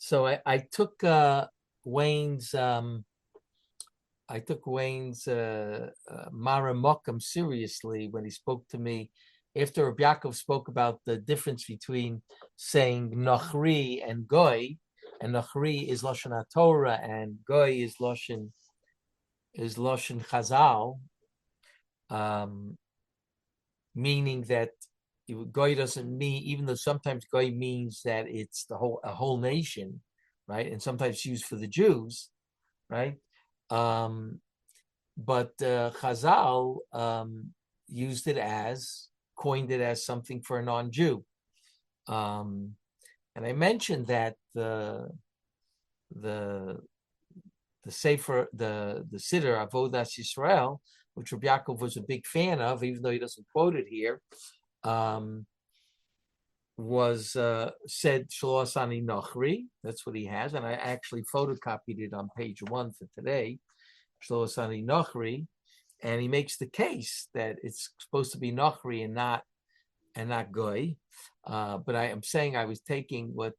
So I took Wayne's Mara Mokum seriously when he spoke to me after Reb Yaakov spoke about the difference between saying Nochri and Goy, and Nochri is Lashon HaTorah and Goy is Lashon Chazal, meaning that Goy doesn't mean, even though sometimes Goy means that it's a whole nation, right? And sometimes used for the Jews, right? But Chazal coined it as something for a non-Jew. And I mentioned that the Sefer, the Siddur Avodas Yisrael, which Reb Yaakov was a big fan of, even though he doesn't quote it here, was said Shlo Asani Nochri. That's what he has, and I actually photocopied it on page 1 for today. Shlo Asani Nochri, and he makes the case that it's supposed to be Nochri and not Goy. But I am saying I was taking what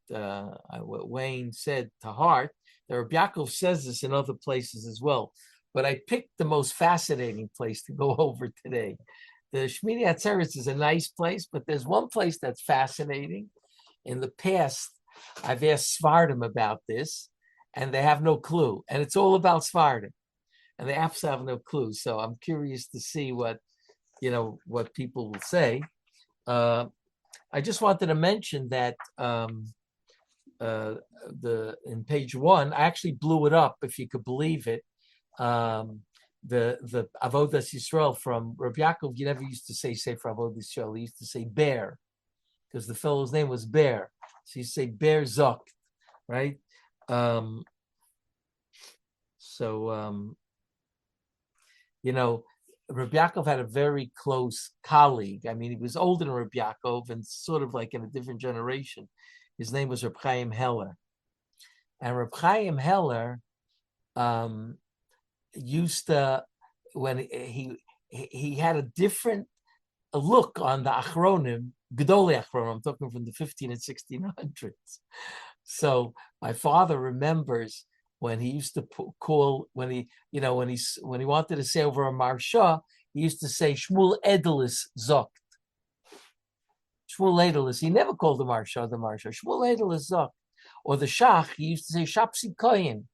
Wayne said to heart. The Reb Yaakov says this in other places as well, but I picked the most fascinating place to go over today. The Shmini Atzeres is a nice place, but there's one place that's fascinating. In the past, I've asked Svardim about this, and they have no clue. And it's all about Svardim, and they absolutely have no clue. So I'm curious to see what people will say. I just wanted to mention that in page 1, I actually blew it up, if you could believe it. The Avodas Yisrael from Reb Yaakov, you never used to say Sefer Avodas Yisrael. He used to say Bear, because the fellow's name was Bear. So you say Bear Zok, right? Reb Yaakov had a very close colleague. I mean, he was older than Reb Yaakov and sort of like in a different generation. His name was Reb Chaim Heller. And Reb Chaim Heller used to, when he had a different look on the Achronim, Gedolei Achronim, I'm talking from the 15 and 1600s. So my father remembers when he used to call, when he wanted to say over a Marsha, he used to say Shmuel Edelis Zokt. Shmuel Edelis, he never called the Marsha. Shmuel Edelis Zokt. Or the Shach, he used to say Shapsi Koyin.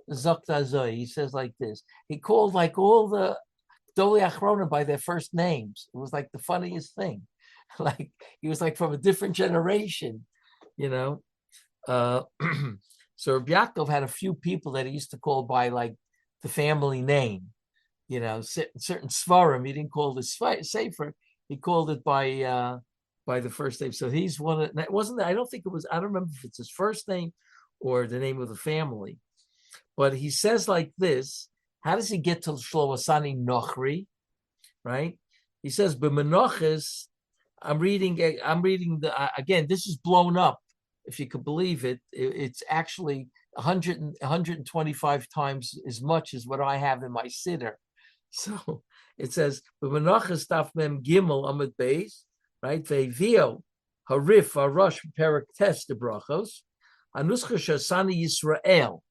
He says like this. He called like all the Doli Achronim by their first names. It was like the funniest thing. Like he was like from a different generation, So Reb Yaakov had a few people that he used to call by like the family name. Certain Svarim, he didn't call the Sefer, he called it by the first name. So he's one of, it wasn't, I don't remember if it's his first name or the name of the family. But he says like this, how does he get to Shlo Asani Nochri? Right? He says, B'menoches, I'm reading again, this is blown up, if you could believe it. It's actually 125 times as much as what I have in my siddur. So it says, B'menoches Taf Mem Gimel Amud Beis, right? Ve'vio Harif Harosh Perak Tes de Brachos, Hanuscha Shasani Yisrael.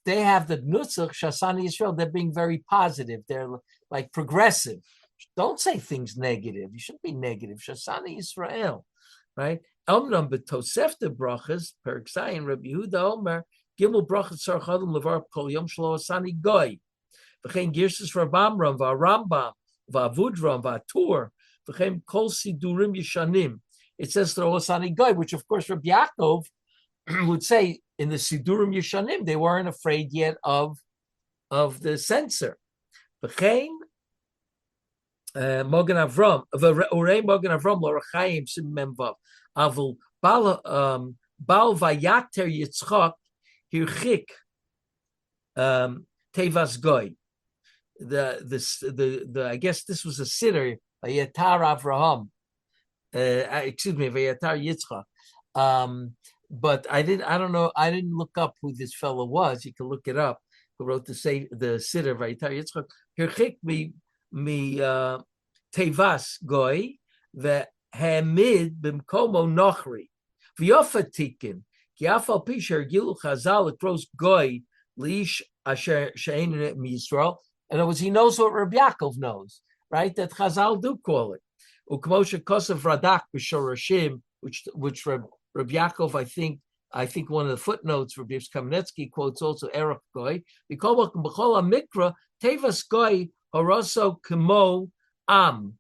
They have the Nusach Shasani Yisrael. They're being very positive. They're like progressive. Don't say things negative. You shouldn't be negative. Shasani Yisrael, right? Omnam betosefta brachas perik zayin Rabbi Yehuda Omer gimel brachas sarchadum levar kol yom shlo asani goy. V'chein girsus Rabamram v'Arambam v'Avudram v'Atur v'chein kol sidurim yishanim. It says shlo asani goy, which of course Rabbi Yaakov would say in the Sidurim Yishanim, they weren't afraid yet of the censor. V'chein Mogen Avram, Urei Mogen Avram L'Orachayim Sim Memvav Avul Bal Vayater Yitzchak Hirchik Tevas Goy. The I guess this was a siddur Vayatar Avraham. Vayatar Yitzchak. But I didn't look up who this fellow was. You can look it up. Who wrote the siddur Vayatar Yitzchak? Hirchik mi Tevas Goy ve'hamid b'mkomo Nochri v'yofatikin Kiafal Pisher Gilu Chazal across Goy Lish Asher Shein Yisrael. In other words, he knows what Reb Yaakov knows, right? That Chazal do call it. Ukmoshe Kosev Radak B'Shorashim, which Reb Yaakov, I think one of the footnotes Reb Yaakov Kamenetsky quotes also Erech Goy. B'Kol Mikra Tevas Goy Horoso Kemo Am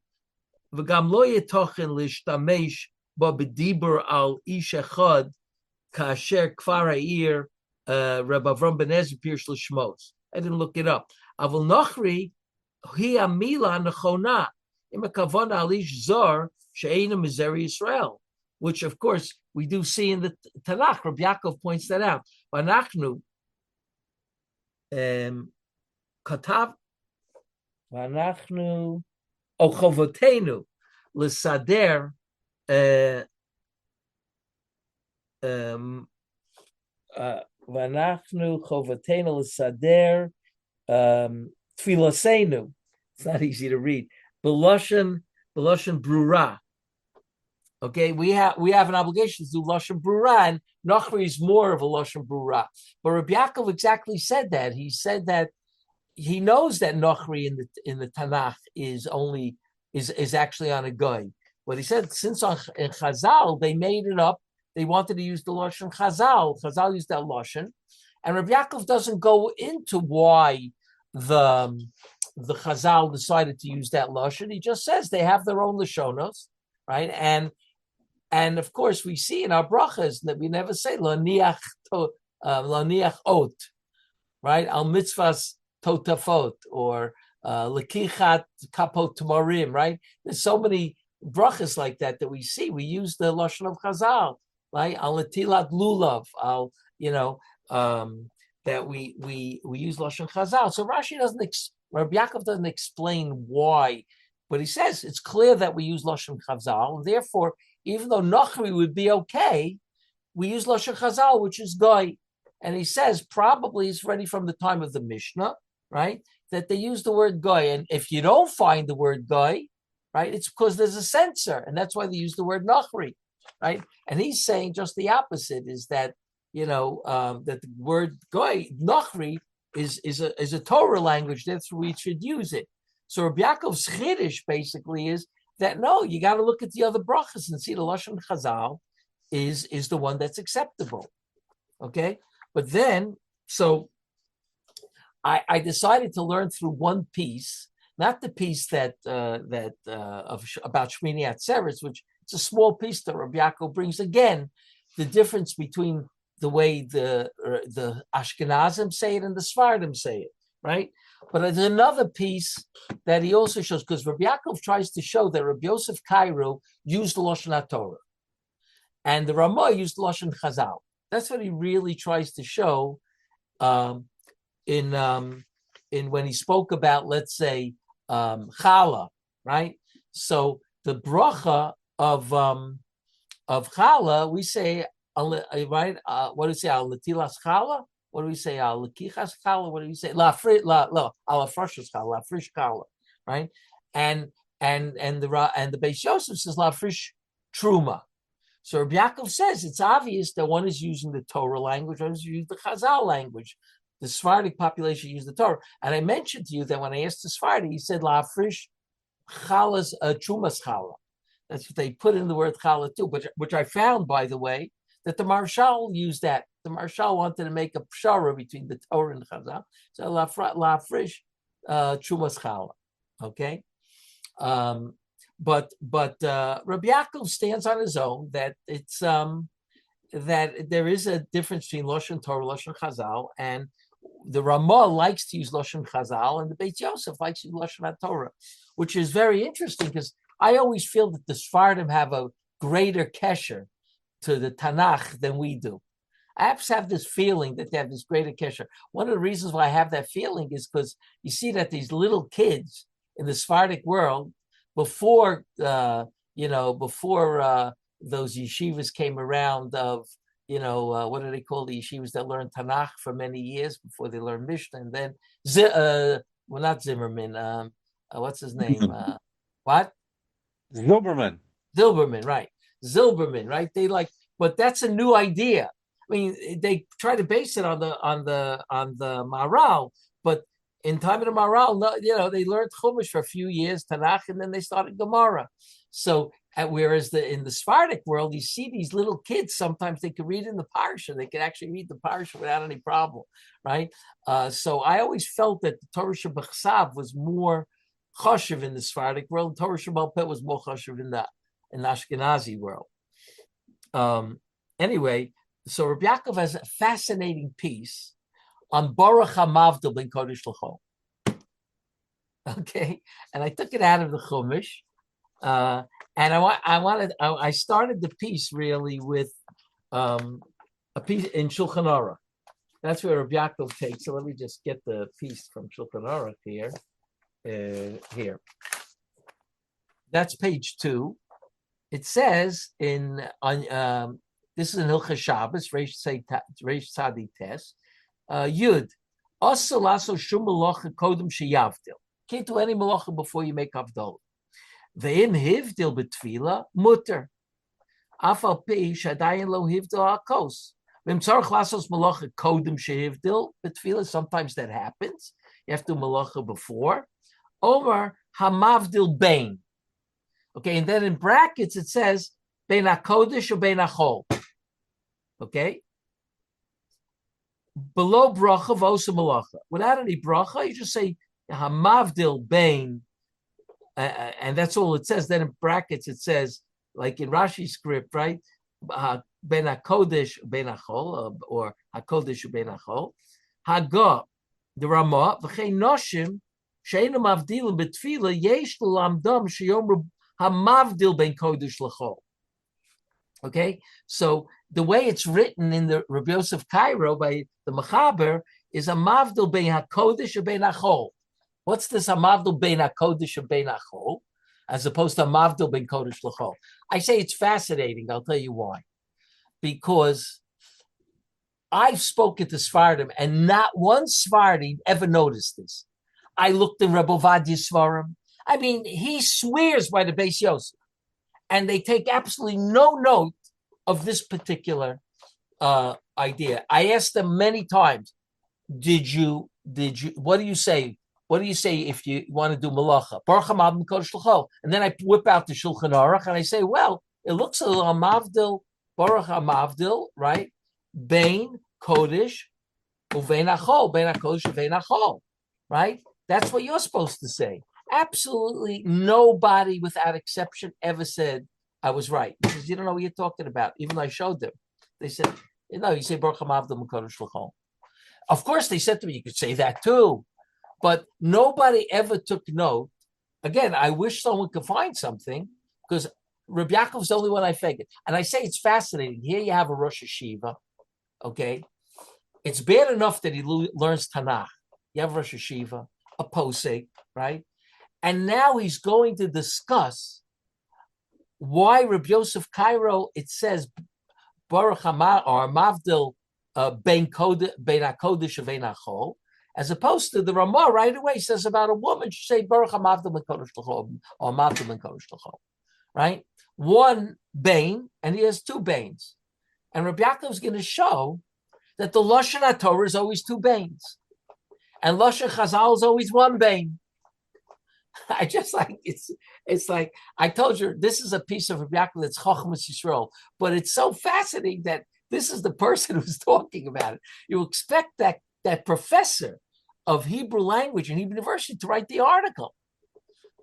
V'Gam Lo Yetochen Lishtamesh Bo B'Dibur Al Ish Echad Kasher Kfar Ha'ir Reb Avram Ben Ezra Pirsh L'Shmos. I didn't look it up. Avol Nochri Hi Amila Nechona Im Kavana Alish Zor She'ena Mizeri Yisrael, which of course we do see in the Tanach. Reb Yaakov points that out. Vanachnu Katav Vanachnu Ochovotenu L'Sader Vanachnu Chovatenu L'Sader Tfilasenu. It's not easy to read. Beloshen Brura. Okay, we have an obligation to do Lashon Brura, and Nachri is more of a Lashon Brura. But Rabbi Yaakov exactly said that. He said that he knows that Nachri in the Tanach is actually on a guy. But he said since in Chazal they made it up, they wanted to use the Lashon Chazal. Chazal used that Lashon, and Rabbi Yaakov doesn't go into why the Chazal decided to use that Lashon. He just says they have their own Lashonos, right? And of course, we see in our brachas that we never say laniach ot, right? Al mitzvahs totafot or lekichat kapot tamarim, right? There's so many brachas like that we see. We use the lashon of Chazal, right? Al letilat lulav, that we use lashon Chazal. So Rashi Rabbi Yaakov doesn't explain why, but he says it's clear that we use lashon Chazal, and therefore, even though Nachri would be okay, we use Lashon Chazal, which is Goy. And he says probably it's already from the time of the Mishnah, right? That they use the word Goy. And if you don't find the word Goy, right, it's because there's a censor. And that's why they use the word Nachri, right? And he's saying just the opposite, is that, that the word Goy, Nachri, is a Torah language. That's where we should use it. So Reb Yaakov's Chiddush basically is that no, you got to look at the other brachas and see the Lashon Chazal is the one that's acceptable. Okay, but then so I decided to learn through one piece, not the piece that about Shmini Atzeres, which it's a small piece that Rabbi Yaakov brings again, the difference between the way the Ashkenazim say it and the Sfardim say it, right? But there's another piece that he also shows, because Rabbi Yaakov tries to show that Rabbi Yosef Kairu used the Lashon HaTorah, and the Ramah used the Lashon Chazal. That's what he really tries to show in when he spoke about, let's say, Chala, right? So the bracha of Chala, we say, right? What do we say? Al Netilas Chala. What do we say? Al Lekichas Chala. What do we say? Al Afrashas Chala, Lafrish Chala, right? And the Beis Yosef says Lafrish Truma. So Reb Yaakov says it's obvious that one is using the Torah language, one is using the Chazal language. The Sephardic population use the Torah. And I mentioned to you that when I asked the Sephardi, he said Lafrish Chalas Trumas Chala. That's what they put in the word Chala too, which I found, by the way, that the Marshal used that. The Marshal wanted to make a pshara between the Torah and Chazal. So Lafrish Trumas Chala. Okay? But Rabbi Yaakov stands on his own that it's that there is a difference between Lashon Torah, Lashon Chazal, and the Ramah likes to use Lashon Chazal, and the Beit Yosef likes to use Lashon Torah, which is very interesting because I always feel that the Sfardim have a greater kesher to the Tanach than we do. I have this feeling that they have this greater kesher. One of the reasons why I have that feeling is because you see that these little kids in the Sephardic world, before those yeshivas came around of, what do they call the yeshivas that learn Tanach for many years before they learn Mishnah, and then not Zimmerman, what's his name? What? Zilberman, right? Zilberman, right? But that's a new idea. I mean, they try to base it on the Maharal, but in time of the Maharal, no, they learned Chumash for a few years, Tanach, and then they started Gemara. So, whereas in the Sephardic world, you see these little kids, sometimes they could read in the parsha. They could actually read the parsha without any problem, right? So I always felt that the Torah Shebachsav was more chashuv in the Sephardic world. Torah Shebal Peh was more chashuv in the Ashkenazi world. Anyway, so Reb Yaakov has a fascinating piece on Baruch HaMavdil ben Kodesh L'Chol. Okay, and I took it out of the Chumash. And I started the piece really with a piece in Shulchan Aruch. That's where Reb Yaakov takes. So let me just get the piece from Shulchan Aruch here. Here. That's page 2. It says this is in Hilchas Shabbos, Reish Tzadi Tes, Yud, also laso shum malacha kodem sheyavdil. Can't do any malacha before you make avdol. Ve'im hivdil betfila mutter. Afal pi shadayin lo hivdil akos. V'im tzarich lasos malacha kodem sheyavdil betfila. Sometimes that happens. You have to do malacha before. Omar hamavdil bein. Okay, and then in brackets it says bein hakodesh or bein hachol. Okay. Below bracha v'osa malacha. Without any bracha, you just say hamavdil bein, and that's all it says. Then in brackets it says, like in Rashi's script, right? Ben hakodesh ben hachol, or hakodesh ben hachol. Haga the Ramah v'chein noshim she'enu mavdilim betfila yesh l'lamdam sheyom hamavdil ben kodesh l'chol. Okay, so the way it's written in the Rabbi Yosef Cairo by the Mechaber is a mavdil bein hakodesh or bein hachol. What's this a mavdil bein hakodesh or bein hachol, as opposed to a mavdil bein kodesh l'chol? I say it's fascinating. I'll tell you why. Because I've spoken to Sfardim, and not one Sfardi ever noticed this. I looked in Rebbe Ovadia's Svarim. I mean, he swears by the Beis Yosef, and they take absolutely no note of this particular idea. I asked them many times, did you, what do you say? What do you say if you want to do malacha? Baruch HaMavdil Kodesh L'Chol. And then I whip out the Shulchan Aruch, and I say, well, it looks a little Mavdil, Baruch HaMavdil, right? Bein Kodesh Uvein Achol, Bein HaKodesh Uvein Achol, right? That's what you're supposed to say. Absolutely nobody, without exception, ever said I was right, because you don't know what you're talking about. Even though I showed them, they said, you say Baruch HaMavdil Kodesh L'Chol. Of course, they said to me, you could say that too, but nobody ever took note. Again, I wish someone could find something, because Reb Yaakov's the only one I figured. And I say it's fascinating. Here you have a Rosh Hashiva, okay? It's bad enough that he learns Tanach. You have Rosh Hashiva, a posek, right? And now he's going to discuss why Reb Yosef Cairo, it says Baruch Hamah or Mavdil bein hakodesh uvein hachol, as opposed to the Ramah right away says about a woman, she say Baruch Hamavdil ben kodesh l'chol or Mavdil ben kodesh l'chol, right? One bein, and he has two beins, and Reb Yaakov is going to show that the Lashon HaTorah is always two beins, and Lashon Chazal is always one bein. I just like it's like I told you, this is a piece of Reb Yaakov that's Chochmas Yisrael, but it's so fascinating that this is the person who's talking about it. You expect that professor of Hebrew language in Hebrew University to write the article.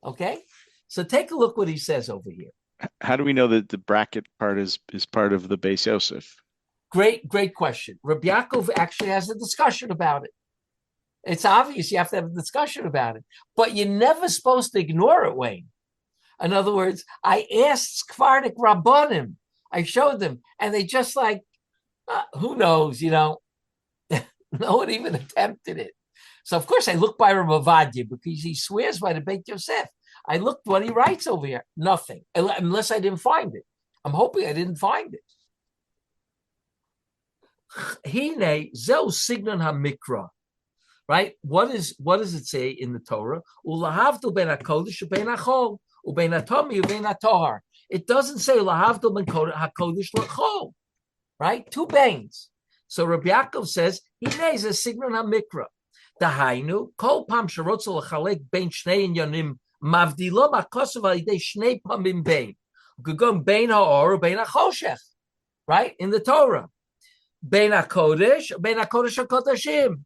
Okay, so take a look what he says over here. How do we know that the bracket part is part of the Beis Yosef? Great question. Reb Yaakov actually has a discussion about it. It's obvious you have to have a discussion about it, but you're never supposed to ignore it, Wayne. In other words, I asked Sephardic Rabbanim, I showed them, and they just like, who knows, no one even attempted it. So, of course, I looked by Reb Ovadia because he swears by the Beit Yosef. I looked what he writes over here. Nothing, unless I didn't find it. I'm hoping I didn't find it. Hine zeu signon hamikra. Right? What does it say in the Torah? Ulahavdu ben hakodesh ubein hachol ubein hatomi ubein hatohar. It doesn't say ulahavdu ben hakodesh l'chol. Right? Two beins. So Reb Yaakov says, he is a signal hamikra. Dahainu, kol pam sherotzel lechalek bein shnei inyanim mavdilo makosov al yidei shnei pamim bein. Gugum bein ha'or bein ha'choshech, right? In the Torah. Bein ha'kodesh ha'kodashim.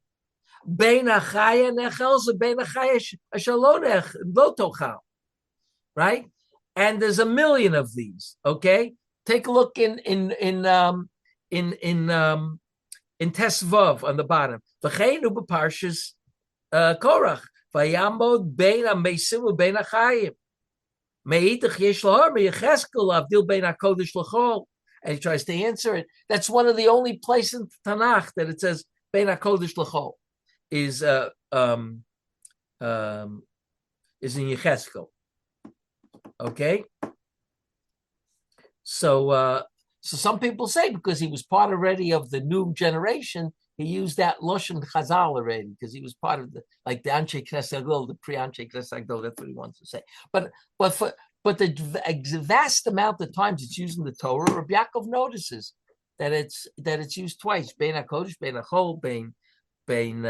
Bein ha'chaya nechel, bein ha'chaya shalonech, lo tochal. Right? And there's a million of these, okay? Take a look in Tesvav on the bottom. V'cheinu b'parshas Korach. V'yamod bein ha'meisim u'bein ha'chayim. Me'itach yesh lahor me'yecheskel avdil bein ha'kodesh l'chol. And he tries to answer it. That's one of the only places in Tanach that it says bein ha'kodesh l'chol is in Yecheskel. Okay? So some people say because he was part already of the new generation, he used that Loshen Chazal already because he was part of the Anshe Knesset Agdol, the pre-Anshe Knesset Agdol. That's what he wants to say. But the vast amount of times it's used in the Torah, Rabbi Yaakov notices that it's used twice. Bein HaKodesh, Bein HaChol, Bein HaChayin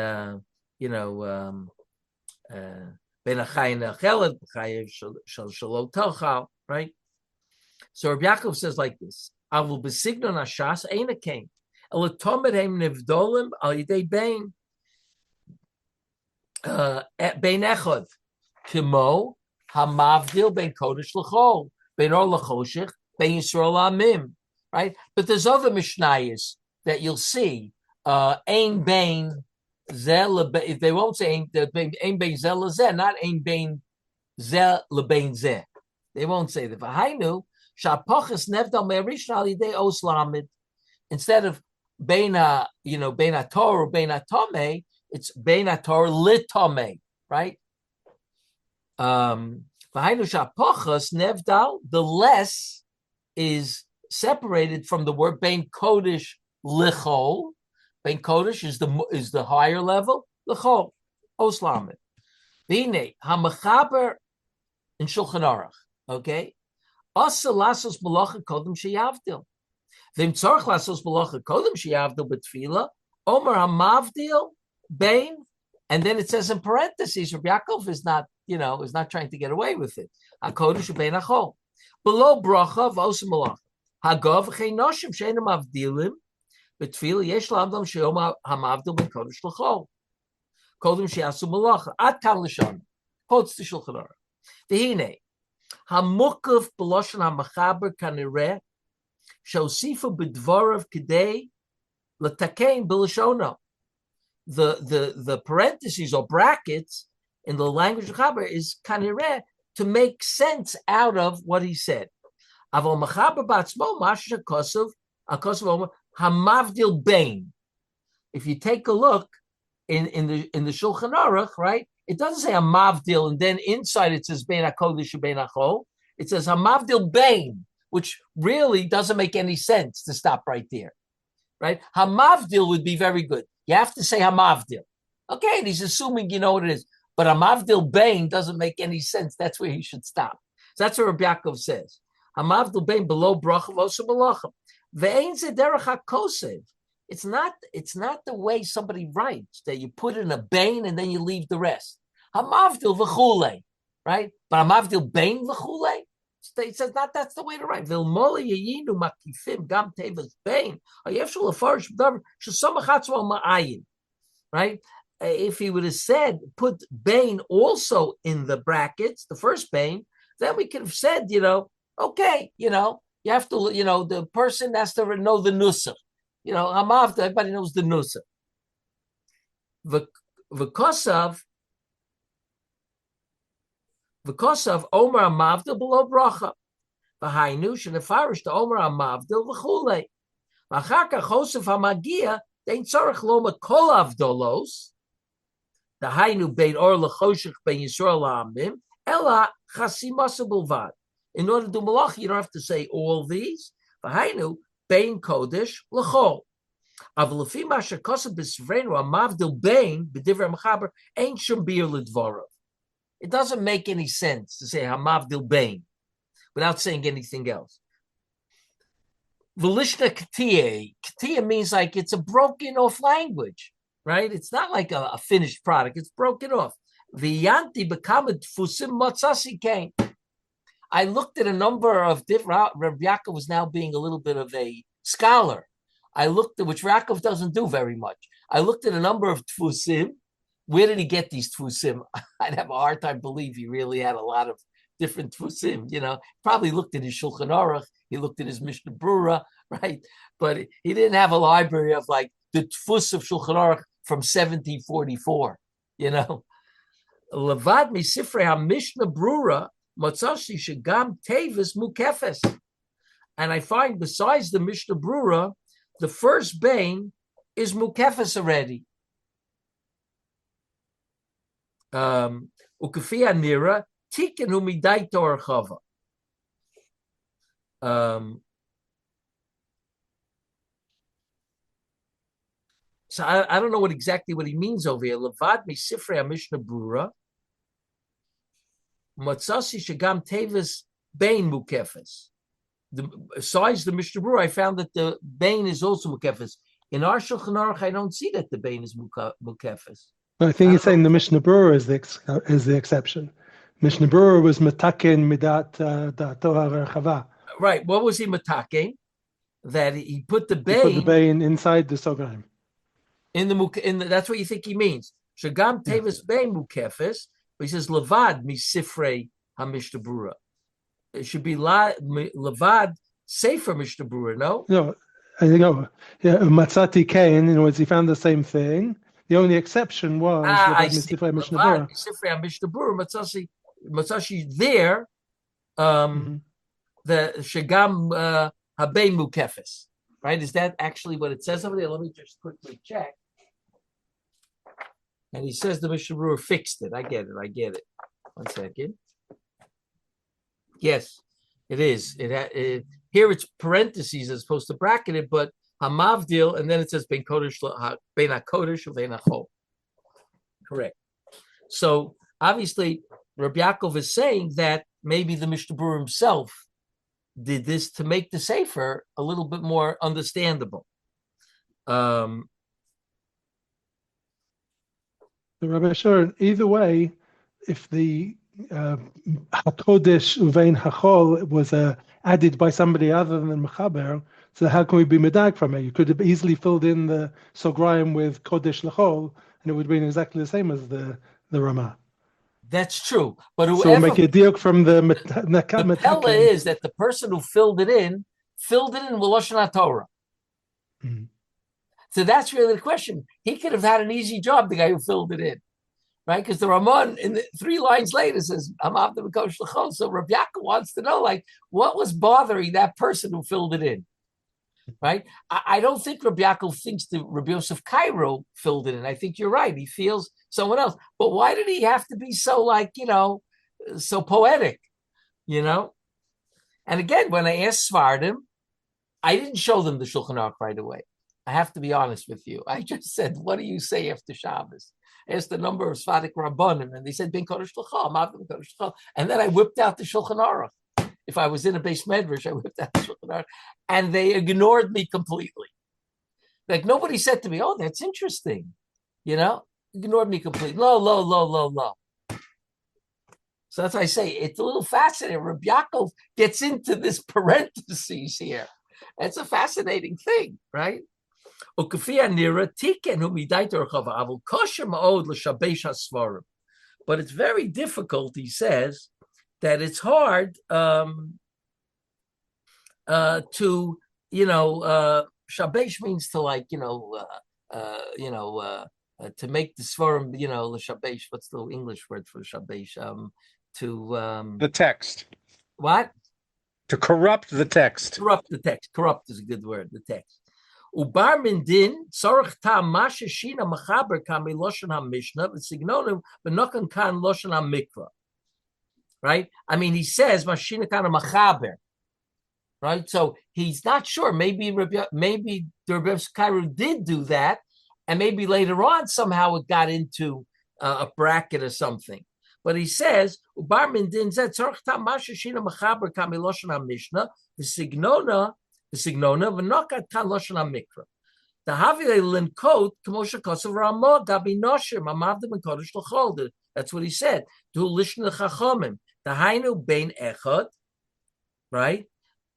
HaCheled, Chayev Shalot Telchal, right? So Reb Yaakov says like this: Avul b'signon hashas eina came elatomerhem nevdolim al yidei bein echad kimo hamavdil bein kodesh l'chol bein or l'choshech bein yisrael amim. Right, but there's other mishnayos that you'll see. Ein bein zel. If they won't say ein bein zel lezeh, not ein bein zel lebein zeh. They won't say that. V'hainu. Instead of beina, beina Torah or beina Tomei, it's beina Torah litome, right? The less is separated from the word bein kodesh lichol. Bein kodesh is the higher level. Lichol oslamed. V'ine hamachaber in Shulchan Aruch. Okay. Asa lasos malacha kodem sheyavdil. V'im tzarich lasos malacha kodem sheyavdil b'tfila. Omer hamavdil bein, and then it says in parentheses, Reb Yaakov is not trying to get away with it. Hakodesh bein hachol. Below bracha v'osa malacha. Hagav chenoshim she'enam avdilim b'tfila yesh lamdam she'om hamavdil ben kodesh l'chol. Kodem sheyasu malacha. Ad kan l'shon. Quotes the Shulchan Aruch. V'hine. Hamukuf b'loshen hamachaber kanireh shosifa b'dvarav kidei l'takein b'lashono. The parentheses or brackets in the language of Chaber is kanireh to make sense out of what he said. Avol machaber b'atzmo masha kosov omer hamavdil bein. If you take a look in the Shulchan Aruch, right? It doesn't say hamavdil, and then inside it says bein hakodesh bein hachol. It says hamavdil bein, which really doesn't make any sense to stop right there, right? Hamavdil would be very good. You have to say hamavdil. Okay, and he's assuming you know what it is, but hamavdil bein doesn't make any sense. That's where he should stop. So that's what Reb Yaakov says. Hamavdil bein below bracha v'osa malacha. Ve'ein ze derech hakosev. It's not the way somebody writes that you put in a bein and then you leave the rest. Hamavdil v'chule, right? But hamavdil bein v'chule. It says that's the way to write. Vilmola yeyinu makifim gam tevas bein. Ayefshul afarish b'davar shesamachatzu al ma'ayin, right? If he would have said put bein also in the brackets, the first bein, then we could have said, okay, you have to, the person has to know the nusach. Hamavdil, everybody knows the nusa. V'kosav Omer Hamavdil below bracha. V'hainu shenefarish to Omer Hamavdil v'chulei. V'achar kach Hosef Hamagia dein tzarich lo mekol avdolos. V'hainu bein or lechoshech bein Yisrael la'amim ela chasimasa bulvad. In order to do malach, you don't have to say all these. V'hainu bein kodesh l'chol. Aval lefi ma shekosav b'svrenu hamavdil bein b'divrei mechaber ain't shum bir l'dvarav. It doesn't make any sense to say hamavdil bein without saying anything else. Velishna Katia. Katia means like it's a broken off language, right? It's not like a finished product. It's broken off. Viyanti bekamed fusim matzasi came. I looked at a number of different. Reb Yaakov was now being a little bit of a scholar. I looked at, which Yaakov doesn't do very much. I looked at a number of tfusim. Where did he get these tfusim? I'd have a hard time believe he really had a lot of different tfusim. Probably looked at his Shulchan Aruch. He looked at his Mishnah Brura, right? But he didn't have a library of like the tfus of Shulchan Aruch from 1744. Levad misifrei ha-Mishnah Brura matzashi shegam tevis mukefes. And I find besides the Mishnah Brura, the first bane is mukefes already. Ukafia nira tiken humidai tor chava. So I don't know exactly what he means over here. Levad misifrei Mishnah Brura matzasi shegam tevis bane mukefes. Besides the Mishnah Brura, I found that the bane is also mukefes. In our Shulchan Aruch, I don't see that the bane is mukefes. I think he's saying the Mishnah Brura is the exception. Mishnah Brura was mataken midat da'ato ha'chava. Right. What was he mataken? That he put the bane. He put the bane inside the sograim. That's what you think he means. Shagam tevis bane mukefes. But he says levad misifrei ha-Mishnah Brura. It should be levad sefer Mishnah Brura. No. No, I think matzati kain. In other words, he found the same thing. The only exception was Misifrei Mishnah Brura. Misifrei Mishnah Brura matzashi there. The shagam habein mukefes. Right? Is that actually what it says over there? Let me just quickly check. And he says the Mishnah Brura fixed it. I get it. 1 second. Yes, it is. Here it's parentheses as opposed to bracketed, but hamavdil, and then it says ben hakodesh uvein hachol. Correct. So obviously, Reb Yaakov is saying that maybe the Mishnah Brura himself did this to make the sefer a little bit more understandable. Rabbi Shurin, either way, if the hakodesh uvein hachol was added by somebody other than Mechaber, so how can we be medag from it? You could have easily filled in the sograim with kodesh lachol, and it would have been exactly the same as the Ramah. That's true, but whoever, so we'll make a diuk from the pella is that the person who filled it in with Lashon HaTorah. Mm-hmm. So that's really the question. He could have had an easy job, the guy who filled it in, right? Because the Ramon in 3 lines later says, "I'm after the Kodesh L'chol." So Reb Yaakov wants to know, like, what was bothering that person who filled it in, right? I don't think Reb Yaakov thinks that Rabbi Yosef Cairo filled it in. I think you're right. He feels someone else. But why did he have to be so, so poetic, And again, when I asked Svardim, I didn't show them the Shulchan Aruch right away. I have to be honest with you. I just said, what do you say after Shabbos? I asked the number of Sfadik Rabbanim, and they said, Ben Kodesh L'chol, and then I whipped out the Shulchan Aruch. If I was in a Beis Medrash, I whipped out the Shulchan Aruch. And they ignored me completely. Like, nobody said to me, oh, that's interesting. Ignored me completely. Low. So that's why I say, it's a little fascinating. Reb Yaakov gets into this parentheses here. It's a fascinating thing, right? But it's very difficult, he says, that it's hard to, shabesh means to to make the svarim, l'shabesh, what's the English word for shabesh? The text. What? To corrupt the text. Corrupt the text. Corrupt is a good word, the text. Ubar min din tzorich tam masha shina machaber kam loshen ha-mishnah v'signonim v'nokan kan loshen ha-mikra. Right? I mean, he says mashina kan machaber. Right? So he's not sure. Maybe the Rebbe Cairo did do that, and maybe later on somehow it got into a bracket or something. But he says, "Ubar min din zeh tzorich tam masha shina machaber kam loshen ha-mishnah v'signona the signona v'nokat kan lashon hamikra. The havile linkot k'moshe kosav ramah gabi nosher mamavdim and kodesh l'chol. That's what he said. To lishna chachamim. The hainu bein echad, right?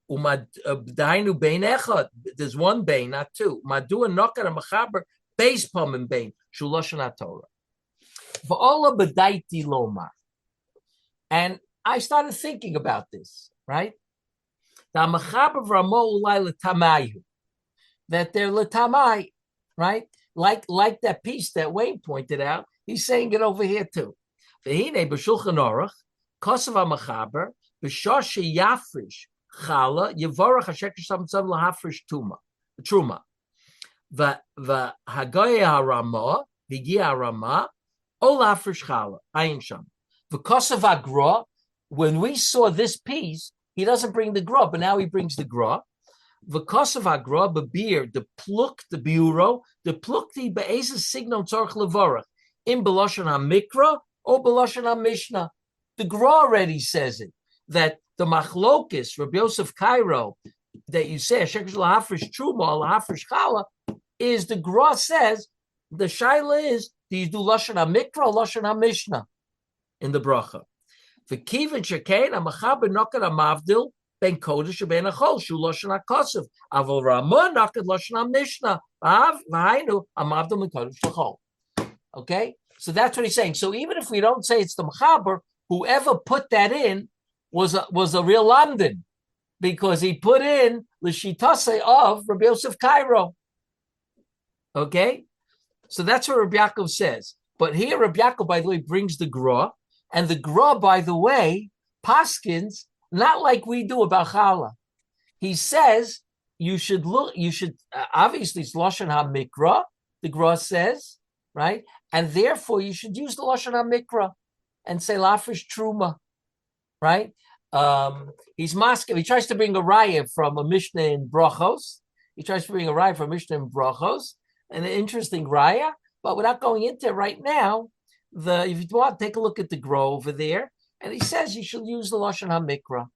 Dainu bein echad. There's one bein, not two. Madua nokar machaber beis pomim bein shuloshan haTorah. V'ola b'daiti lomar. And I started thinking about this, right? The machaber v'ramo ulai l'tamayu. That they're l'tamai, right? Like that piece that Wayne pointed out. He's saying it over here too. V'hine b'shulchan aruch kosav ha'machaber b'shor sheyafrish chala yevorach hasheker samtzam lahafrish truma v'hagoye harama v'gia harama o lahafrish chala ayin sham v'kosav hagra. When we saw this piece, he doesn't bring the gra, but now he brings the gra. V'kosav hagra b'bir the pluk the bureau the plukti be'ezes signon tzorch levorach in beloshan hamikra or beloshan hamishna. The gra already says it, that the machlokis Rabbi Yosef Cairo that you say shekesh lahafrish truma lahafrish chala is the gra says the shaila is, do you do lashon hamikra or lashon hamishna in the bracha? V'kiven shekain hamachaber nokat hamavdil ben kodesh ben achol shu lashon hakosav avol ramah nokat lashon hamishna v'hainu hamavdil ben kodesh l'chol. Okay, so that's what he's saying. So even if we don't say it's the machaber, whoever put that in was a real Lamdan, because he put in the shitase of Rabbi Yosef Cairo. Okay, so that's what Reb Yaakov says. But here Reb Yaakov, by the way, brings the gra, and the gra, by the way, paskins not like we do about challah. He says you should look. You should obviously it's lashon hamikra. The gra says, right, and therefore you should use the lashon hamikra and say lafresh truma, right? He's masking. He tries to bring a raya from a Mishnah in Brachos. He tries to bring a raya from Mishnah in Brachos, an interesting raya. But without going into it right now, if you want, take a look at the Gra over there, and he says you should use the lashon hamikra,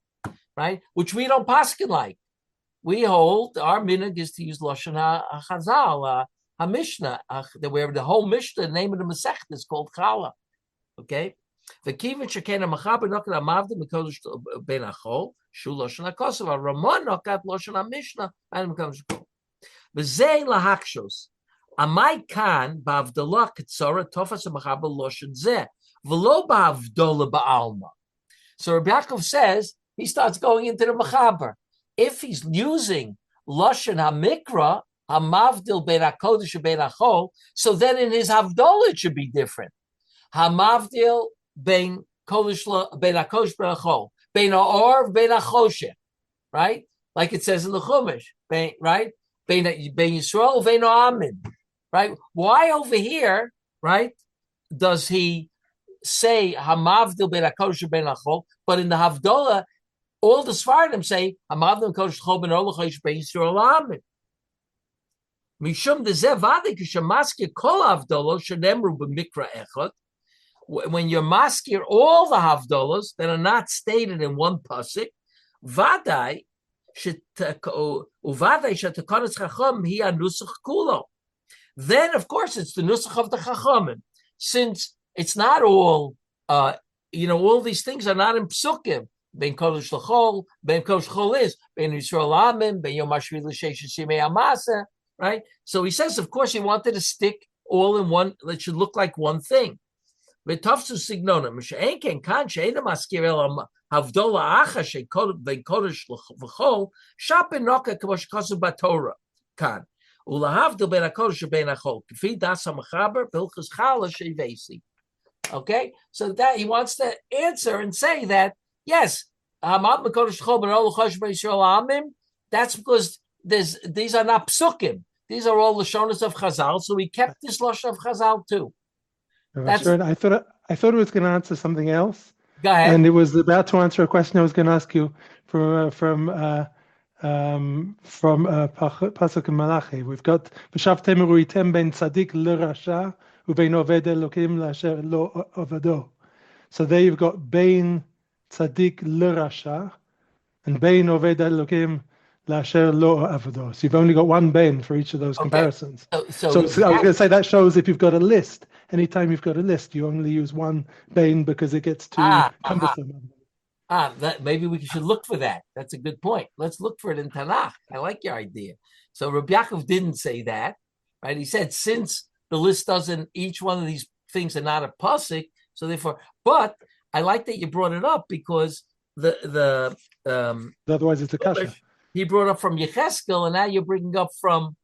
right? Which we don't paskin like. We hold our minhag is to use lashon hachazal, hamishna, where the whole Mishnah, the name of the Masechta is called chala. Okay. The kiven shekena machaber nokat amavdim mikodesh ben achol shu lashon hakosav ramon nokat lashon hamishna and mikodesh kol. V'zei lahakshos amai kan ba'avdala ketzora tofas hamachaber lashon zeh v'lo ba'avdala ba'alma. So Reb Yaakov says he starts going into the machaber. If he's using lashon hamikra hamavdil ben hakodesh ben achol, so then in his havdalah it should be different. Hamavdil ben kodesh ben hakodesh ben achol, ben ha'or ben hachoshech, right? Like it says in the Chumash, right? Ben Yisrael ben ha'amin, right? Why over here, right? Does he say hamavdil ben hakodesh ben achol, but in the havdalah, all the Sfardim say hamavdil ben kodesh chol ben olachosh ben Yisrael ha'amin. Mishum dezeh vadik shemaskir kol havdalah shenemru b'mikra echad. When you're maskir all the havdalas that are not stated in one pasuk, vadai shetakonas chacham hi anusach kulo. Then, of course, it's the nusach of the chachamim, since it's not all. All these things are not in psukim. Ben kodesh l'chol, ben kodesh chol is ben Yisrael amin, ben yom hashvi l'sheish shimei amasa. Right. So he says, of course, he wanted to stick all in one. It should look like one thing. V'tafsu signona misha'enken kan she'ena maskir el havdola acha she'ben kodesh v'chol shapen noka k'mosh kosu b'Torah kan ulahavdil ben hakodesh ben achol k'fi das ha'machaber b'ilchus chala she'vesi. Okay, so that he wants to answer and say that yes, hamav b'kodesh chol ben olachosh ben Yisrael amim. That's because these are not psukim. These are all lashonos of Chazal. So he kept this lashon of Chazal too. I thought it was going to answer something else. Go ahead. And it was about to answer a question I was going to ask you from Pasuk in Malachi. We've got V'shavtem ruitem ben tzadik l'rasha u'bein oved elokim l'asher lo ovado. So there you've got bein tzadik l'rasha and bein oved elokim Lasher lo avodos. You've only got one ben for each of those comparisons. So I was going to say that shows if you've got a list. Anytime you've got a list, you only use one ben because it gets too cumbersome. That maybe we should look for that. That's a good point. Let's look for it in Tanach. I like your idea. So Reb Yaakov didn't say that, right? He said since the list doesn't, each one of these things are not a pasuk, so therefore. But I like that you brought it up because otherwise it's a kasha. He brought up from Yecheskel, and now you're bringing up from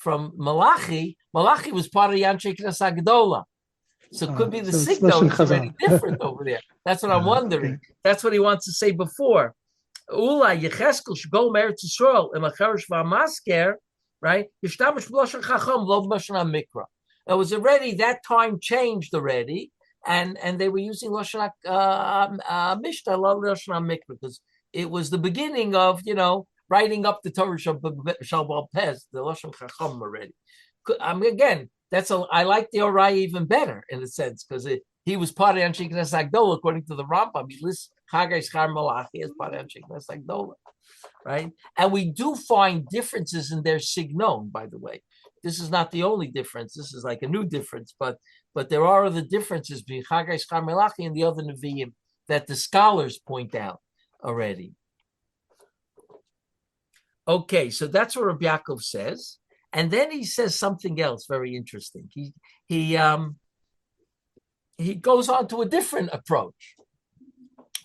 Malachi. Malachi was part of Yanshe Knesset Agdola. So it could be the signal is already different over there. That's what I'm wondering. Okay. That's what he wants to say before. Ula Yecheskel should go Meretz Yisrael and Macharish V'Amasker, right? Yishtamish B'Loshen Chacham Lo B'Loshen HaMikra. It was already, that time changed already, and they were using Loshen Mishnah, Loshen HaMikra, because it was the beginning of, writing up the Torah Shabbat Pez, the Loshen Chacham already. Again, I like the Oriah even better in a sense because he was part of Anshe Knesset Agdola according to the Rambam. He lists Chagai Shchar Malachi as part of Anshe Knesset Agdola, right? And we do find differences in their signon, by the way. This is not the only difference. This is like a new difference, but there are other differences between Chagai Shchar Malachi and the other Nevi'im that the scholars point out already. Okay, so that's what Reb Yaakov says. And then he says something else very interesting. He goes on to a different approach.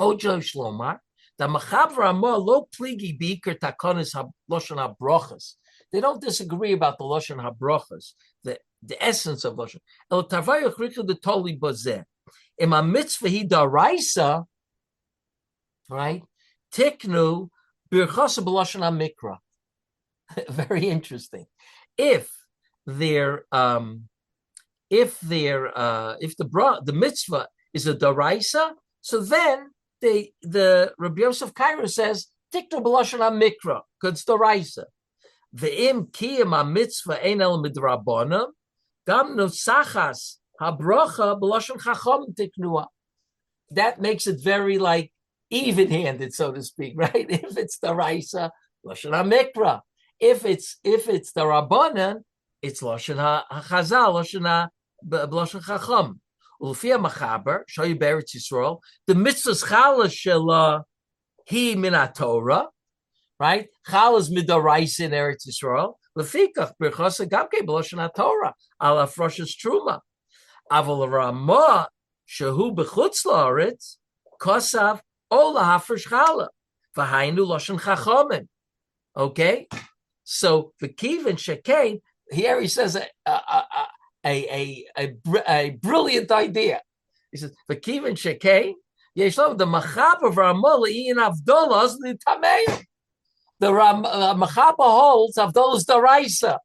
Ojo Shlomar, the Machavra Amor lo pligi biker takonis loshen habrochas. They don't disagree about the loshen habrochas, the essence of loshen. El tavayu chriku the toli bazeh. Im a mitzvah hi daraisa, right? Tiknu birchasa b'loshen hamikra. Very interesting. If the mitzvah is a daraisa, so then the Rabbi Yosef Kaira says tiknu b'loshen hamikra because it's daraisa. Ve'im kiyam a mitzvah ein el midrabanan gam nosachas habrocha b'loshen chacham tiknua. That makes it very like even-handed, so to speak, right? If it's daraisa, loshen hamikra. If it's the Rabbanan, it's Loshen HaChazal, Loshen Chacham. Ulfia Machaber, show you Beretz Yisrael, the mitzvahs Chala Shela Hi Min HaTorah, right? Chala is Midorais in Eretz Yisrael. Lefikach Birchosa Gamke B'Loshen HaTorah, Ala Froshes Truma. Aval Ramah Shehu B'Chutz La'aretz, Kosav Ola Hafresh Chala, V'Hainu Loshen Chachamim. Okay? So the Kivin Shekain, here he says a brilliant idea. He says the Kivin Shekain, Yeshlov the Machaba Ramala Ian Avdollah the Tameim. The Machaba holds Avdollah's Daraisa,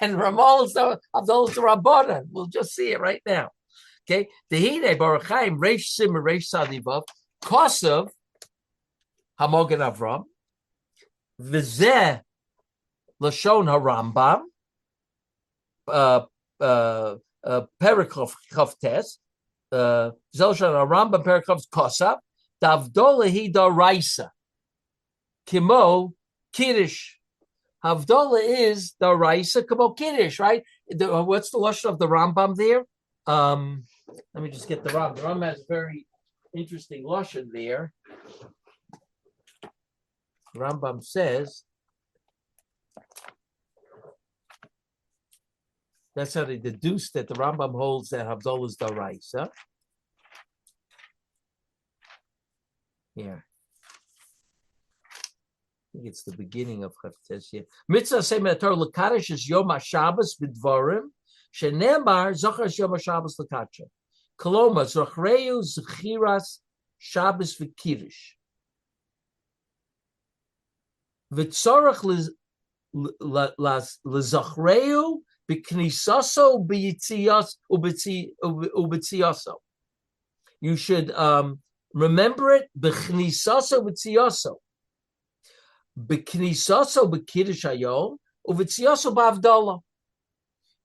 and Ramal's Avdollah's Rabbanan. We'll just see it right now. Okay, the Hine Baruch Chaim Reish Simmer Reish Sadivov Kosav Hamogen Avram V'zeh Lashon HaRambam, Perikov Chavtes, Zelshon HaRambam, Perikov Kosav, Davdola hi daraisa, Kimo Kiddush. Havdola is daraisa, Kimo Kiddush, right? What's the Lashon of the Rambam there? Let me just get the Rambam. The Rambam has a very interesting Lashon there. Rambam says, that's how they deduce that the Rambam holds that Havdalah is daraisa. Yeah. I think it's the beginning of Chavtes here. Mitzvah Semer Torah L'Kadosh is Yom HaShabbos b'dvarim, shenemar Zochar Yom HaShabbos L'Kadosh. Koloma Zochreu Zechiras Shabbos v'Kiddush. V'tzorach l'Zochreu b'Knisaso b'Yitziyaso. You should remember it b'Knisaso b'Yitziyaso. B'Knisaso b'Kiddush Hayom u'Yitziyaso b'Avdallah.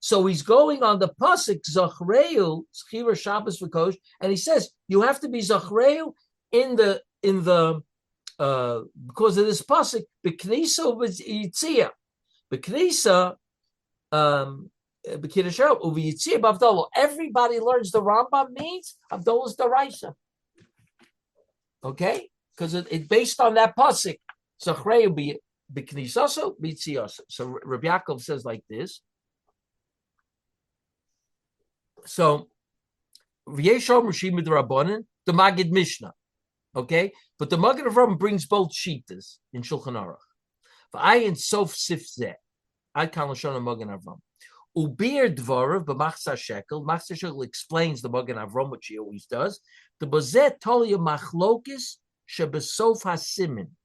So he's going on the pasuk Zachreu Zechira Shabbos v'Kodesh, and he says you have to be Zachreu in the because of this pasuk, b'knisa u'v'yitzia, b'knisa, b'kiddush u'v'yitzia b'avdolo. Everybody learns the Rambam means Avdolah's daraisa. Okay, because it's based on that pasuk. So Chrei will be b'knisaso b'yitziaso. So Reb Yaakov says like this. So v'yeshom Rishim Rabbanan, the Magid Mishnah. Okay, but the Magen Avraham brings both shitas in Shulchan Aruch. V'ayin sof sif zeh, ad kan lashon Magen Avraham. Ubir dvarav b'machzah shekel. Machzah shekel explains the Magen Avraham, which he always does. The bozeh tolia machlokis shebesof hasimin.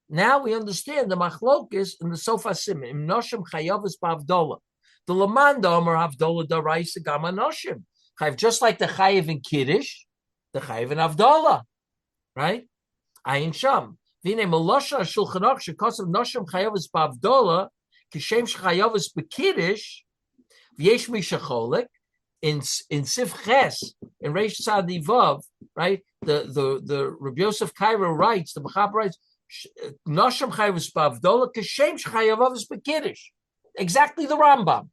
Now we understand the machlokis in the sof hasimin. Im noshim chayavus b'avdola. The lamanda amar havdola daraisa gam anoshim. Chayav, just like the chayav in kiddush, the chayav in avdola. Right? Ayin sham. V'ine melosha shulchan aruch shekosav noshim chayavus b'avdola kishem shchayavus b'kiddush v'yesh mishacholek in Sif Ches in Reish Tzadi Vav. Right? The Rabbi Yosef Cairo writes, the Machab writes, noshim chayavus b'avdola kishem shchayavus b'kiddush. Exactly the Rambam.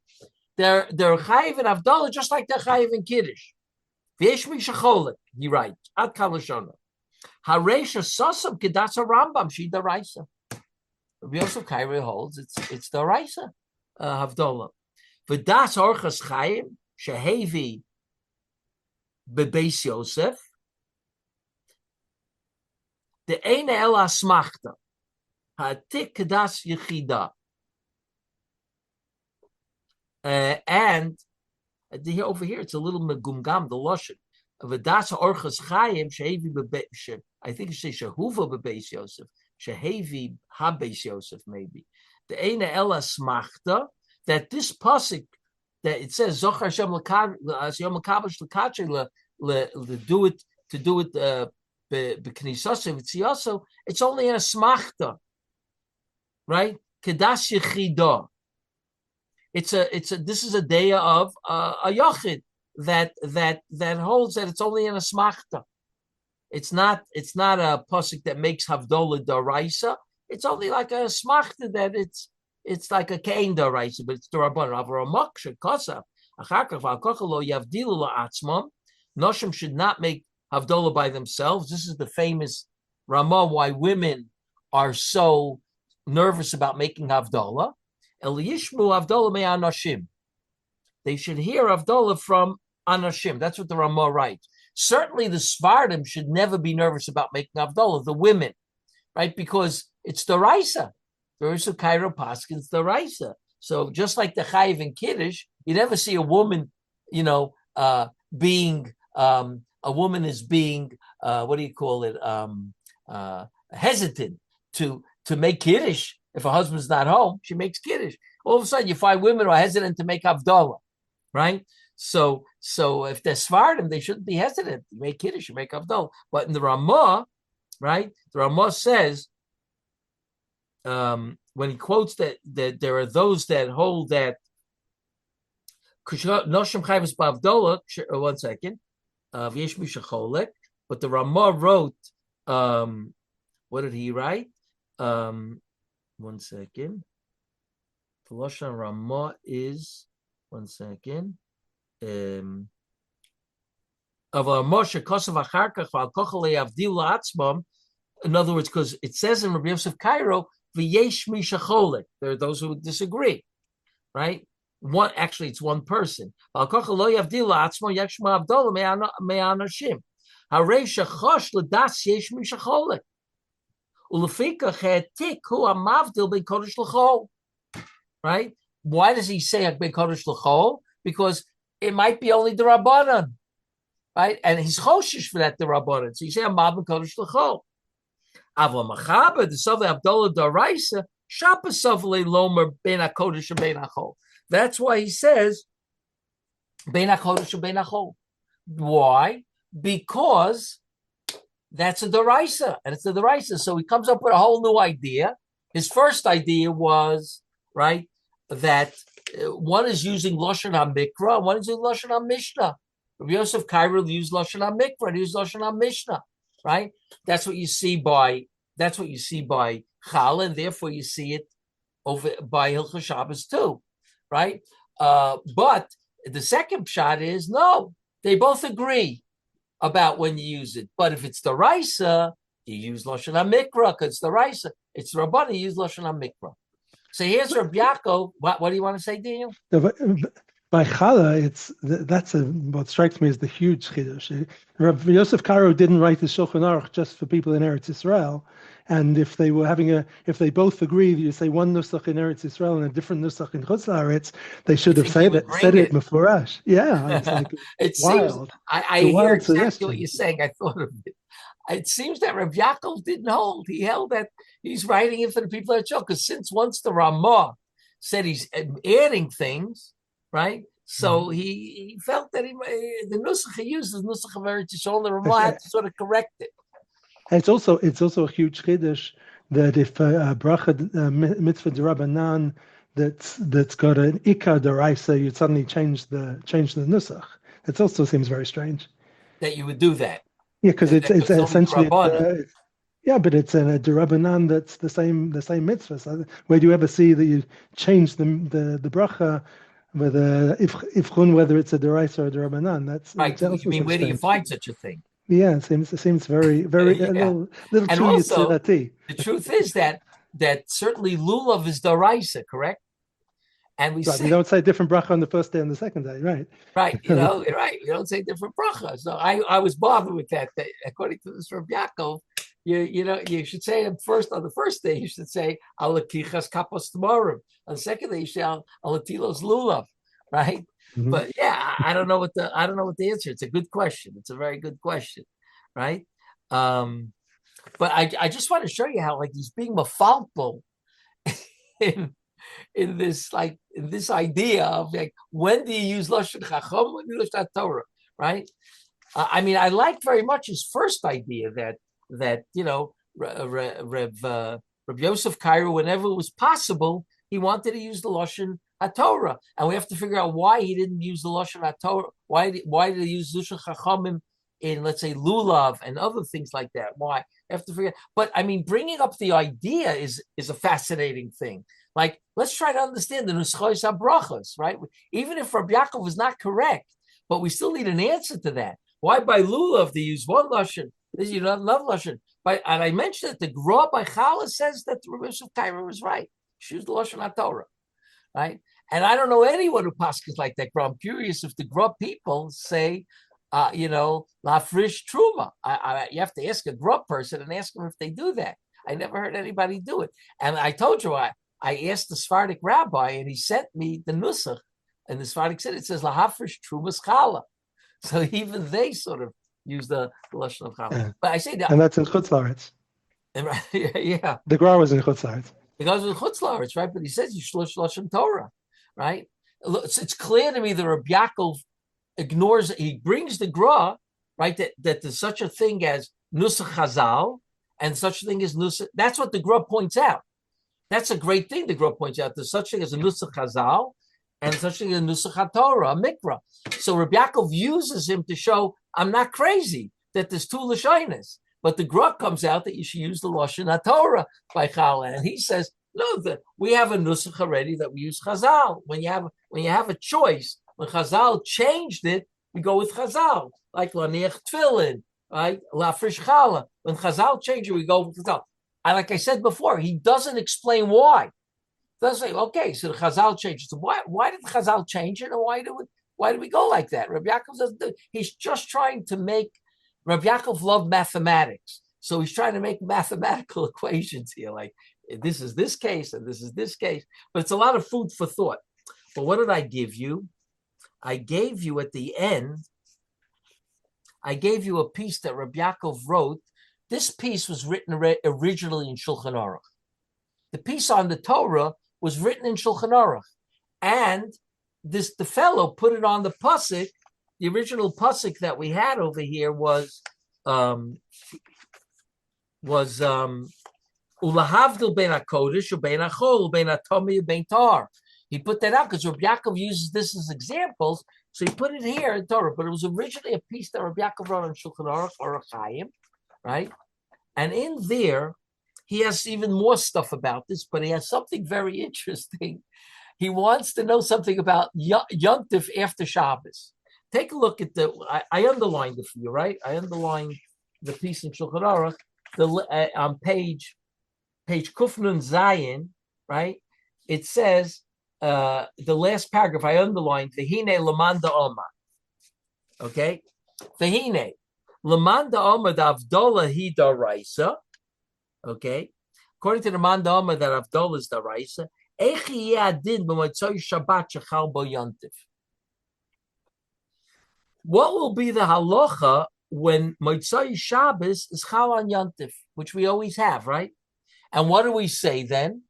They're chayiv in avdola just like they're chayiv in kiddush. V'yesh mishacholek, he writes, ad kan lashon. Hareisha sasam kedasa Rambam she daraisa. Rabbi Yosef Kairi holds it's daraisa havdola. V'das orchas chayim shehevi bebeis Yosef the eine el asmachta hatik kedas yechida and over here it's a little megumgam the lashon. V'das orchas chayim shehevi bebeis. I think it says shehuva bebeis Yosef, shehevi habeis Yosef maybe. The eina ela smachta that this pasuk that it says zochar Hashem yom kadosh l'katche to do it b'knisasa v'tziyaso. It's only in a smachta, right? Kedas yechida. This is a day of a yachid that holds that it's only in a smachta. It's not a pasuk that makes havdola daraisa. It's only like a smachta that it's like a kain daraisa, but it's darabanan. Avra moksha kosav achakav al kochalo yavdilu la'atzmam. Noshim should not make havdola by themselves. This is the famous Ramah why women are so nervous about making havdola. El yishmu havdola me anoshim. They should hear havdola from anoshim. That's what the Ramah writes. Certainly the Svardim should never be nervous about making Avdolah, the women, right? Because it's the Raisa. The Raisa Cairo Paskins, the Raisa. So just like the Chayiv and Kiddush, you never see a woman, being, a woman is being, hesitant to make Kiddush. If her husband's not home, she makes Kiddush. All of a sudden you find women who are hesitant to make Avdolah, right? So if they're Svardim, they shouldn't be hesitant. You make Kiddush, you make Avdol. But in the Ramah, right, the Ramah says, when he quotes that there are those that hold that Noshim Chayvus Ba'avdola, one second, V'yesh Mishacholek, but the Ramah wrote, what did he write? One second. The Lashon Ramah is, one second, in other words, because it says in Rabbi Yosef Cairo, v'yesh mishacholek. There are those who disagree, right? It's one person. Right? Why does he say ben kodesh l'chol? Because it might be only the Rabbanan, right? And he's choshish for that, the Rabbanan. So you say, Amav Kodesh L'chol. Avla Machaber, the Sovle Abdullah Daraisa, Shapa Sovle Lomer Ben HaKodesh and Ben HaChol. That's why he says, Ben HaKodesh and Ben HaChol. Why? Because that's a Daraisa, and it's a Daraisa. So he comes up with a whole new idea. His first idea was, right, that one is using Lashon HaMikra, and one is using Lashon HaMishnah. Rabbi Yosef Cairo used Lashon HaMikra, and he used Lashon HaMishnah, right? That's what you see by That's what you see by Chala, and therefore you see it over by Hilchos Shabbos too, right? But the second shot is no, they both agree about when you use it. But if it's the Raisa, you use Lashon HaMikra, because it's the Raisa. It's the Rabbana, you use Lashon HaMikra. So here's Reb Yaakov. What do you want to say, Daniel? By Chala, what strikes me as the huge chiddush. Rabbi Yosef Karo didn't write the Shulchan Aruch just for people in Eretz Yisrael, and if they they both agreed, you say one nusach in Eretz Yisrael and a different nusach in Chutz La'aretz, they should have said it Mefurash. Yeah, it's like it's wild. Seems, I hear exactly what you're saying. I thought of it. It seems that Reb Yaakov didn't hold. He held that he's writing it for the people at Shul, because since once the Ramah said he's adding things, right? So he felt that the nusach he used is nusach of Eretz Yisrael, and the Ramah had to sort of correct it. It's also a huge chiddush that if a bracha mitzvah d'Rabbanan that's got an ikar d'Oraisa, you'd suddenly change the nusach. It also seems very strange that you would do that. Yeah, because it's essentially but it's a d'Rabbanan that's the same mitzvah. So where do you ever see that you change the bracha with whether it's a d'Oraisa or a d'Rabbanan? That's right. I mean, where do you find such a thing? Yeah, it seems very a little too yitzirati. The truth is that certainly lulav is d'Oraisa, correct? And we don't say different bracha on the first day and the second day, right? Right, right. You don't say different bracha. So I was bothered with that. According to this Reb Yaakov, you should say them first on the first day. You should say alakichas kapos tamarim. On the second day, you should say alatilos lulav, right? Mm-hmm. But I don't know what the answer. It's a good question. It's a very good question, right? But I just want to show you how he's being mafalpul in this idea of when do you use Lashon Chacham, when do you use Torah, right? I mean, I like very much his first idea that Reb Yosef Karo, whenever it was possible, he wanted to use the Lashon HaTorah, and we have to figure out why he didn't use the Lashon HaTorah. Why did he use Lashon Chachamim in, let's say, lulav and other things like that? Why? I have to figure. But I mean, bringing up the idea is a fascinating thing. Like, let's try to understand the nuschos habrachos, right? Even if Reb Yaakov is not correct, but we still need an answer to that. Why by lulav they use one lashon, this you not another lashon? And I mentioned that the Gra by Chala says that the Rebbe of Cairo is right. She used the lashon HaTorah, right? And I don't know anyone who paskins like that. But I'm curious if the Gra people say, lafrish truma. You have to ask a Gra person and ask them if they do that. I never heard anybody do it. And I told you I asked the Sephardic rabbi, and he sent me the nusach, and the Sephardic said it says lahafrish trumas chala. So even they sort of use the lashon of chala. Yeah. But I say that, and that's in Chutz La'aretz. Yeah, the Gra was in Chutz La'aretz. It goes with Chutz La'aretz, right? But he says you shlosh lashon Torah, right? It's clear to me that Reb Yaakov ignores. He brings the Gra, right? That there's such a thing as nusach Chazal and such a thing as nusach. That's what the Gra points out. That's a great thing the Gra points out. There's such a thing as a nusach Chazal and such a thing as a nusach HaTorah, a mikra. So Reb Yaakov uses him to show I'm not crazy that there's two lashonos. But the Gra comes out that you should use the lashon HaTorah by Chala, and he says no. That we have a nusach already that we use Chazal. When you have a choice, when Chazal changed it, we go with Chazal, like laniach tefillin, right? Lafrish Chala. When Chazal changed it, we go with Chazal. Like I said before, he doesn't explain why. He doesn't say, okay, so the Chazal changed. So why did the Chazal change it, and why do we go like that? Reb Yaakov doesn't do. He's just trying to make. Reb Yaakov loved mathematics, so he's trying to make mathematical equations here. Like this is this case and this is this case, but it's a lot of food for thought. But what did I give you? I gave you at the end. I gave you a piece that Reb Yaakov wrote. This piece was written originally in Shulchan Aruch. The piece on the Torah was written in Shulchan Aruch, and the fellow put it on the pasuk. The original pasuk that we had over here was ulahavdil ben hakodesh uben hachol uben hatomi uben tar. He put that out because Reb Yaakov uses this as examples, so he put it here in Torah. But it was originally a piece that Reb Yaakov wrote on Shulchan Aruch or Chaim, right? And in there, he has even more stuff about this, but he has something very interesting. He wants to know something about Yom Tov after Shabbos. Take a look at I underlined it for you, right? I underlined the piece in Shulchan Aruch on page Kufnun Zayin, right? It says, the last paragraph I underlined, Vehine Lamanda Oma. Okay? Vehine Lamanda Oma Avdola Hi Daraisa. Okay? According to the Manda Oma, that Avdola is Daraisa. Echi Yadin B'Motzoi Shabbat Shechal Bo Yontif. What will be the halacha when Motzoi Shabbos is Chal on Yontif, which we always have, right? And what do we say then?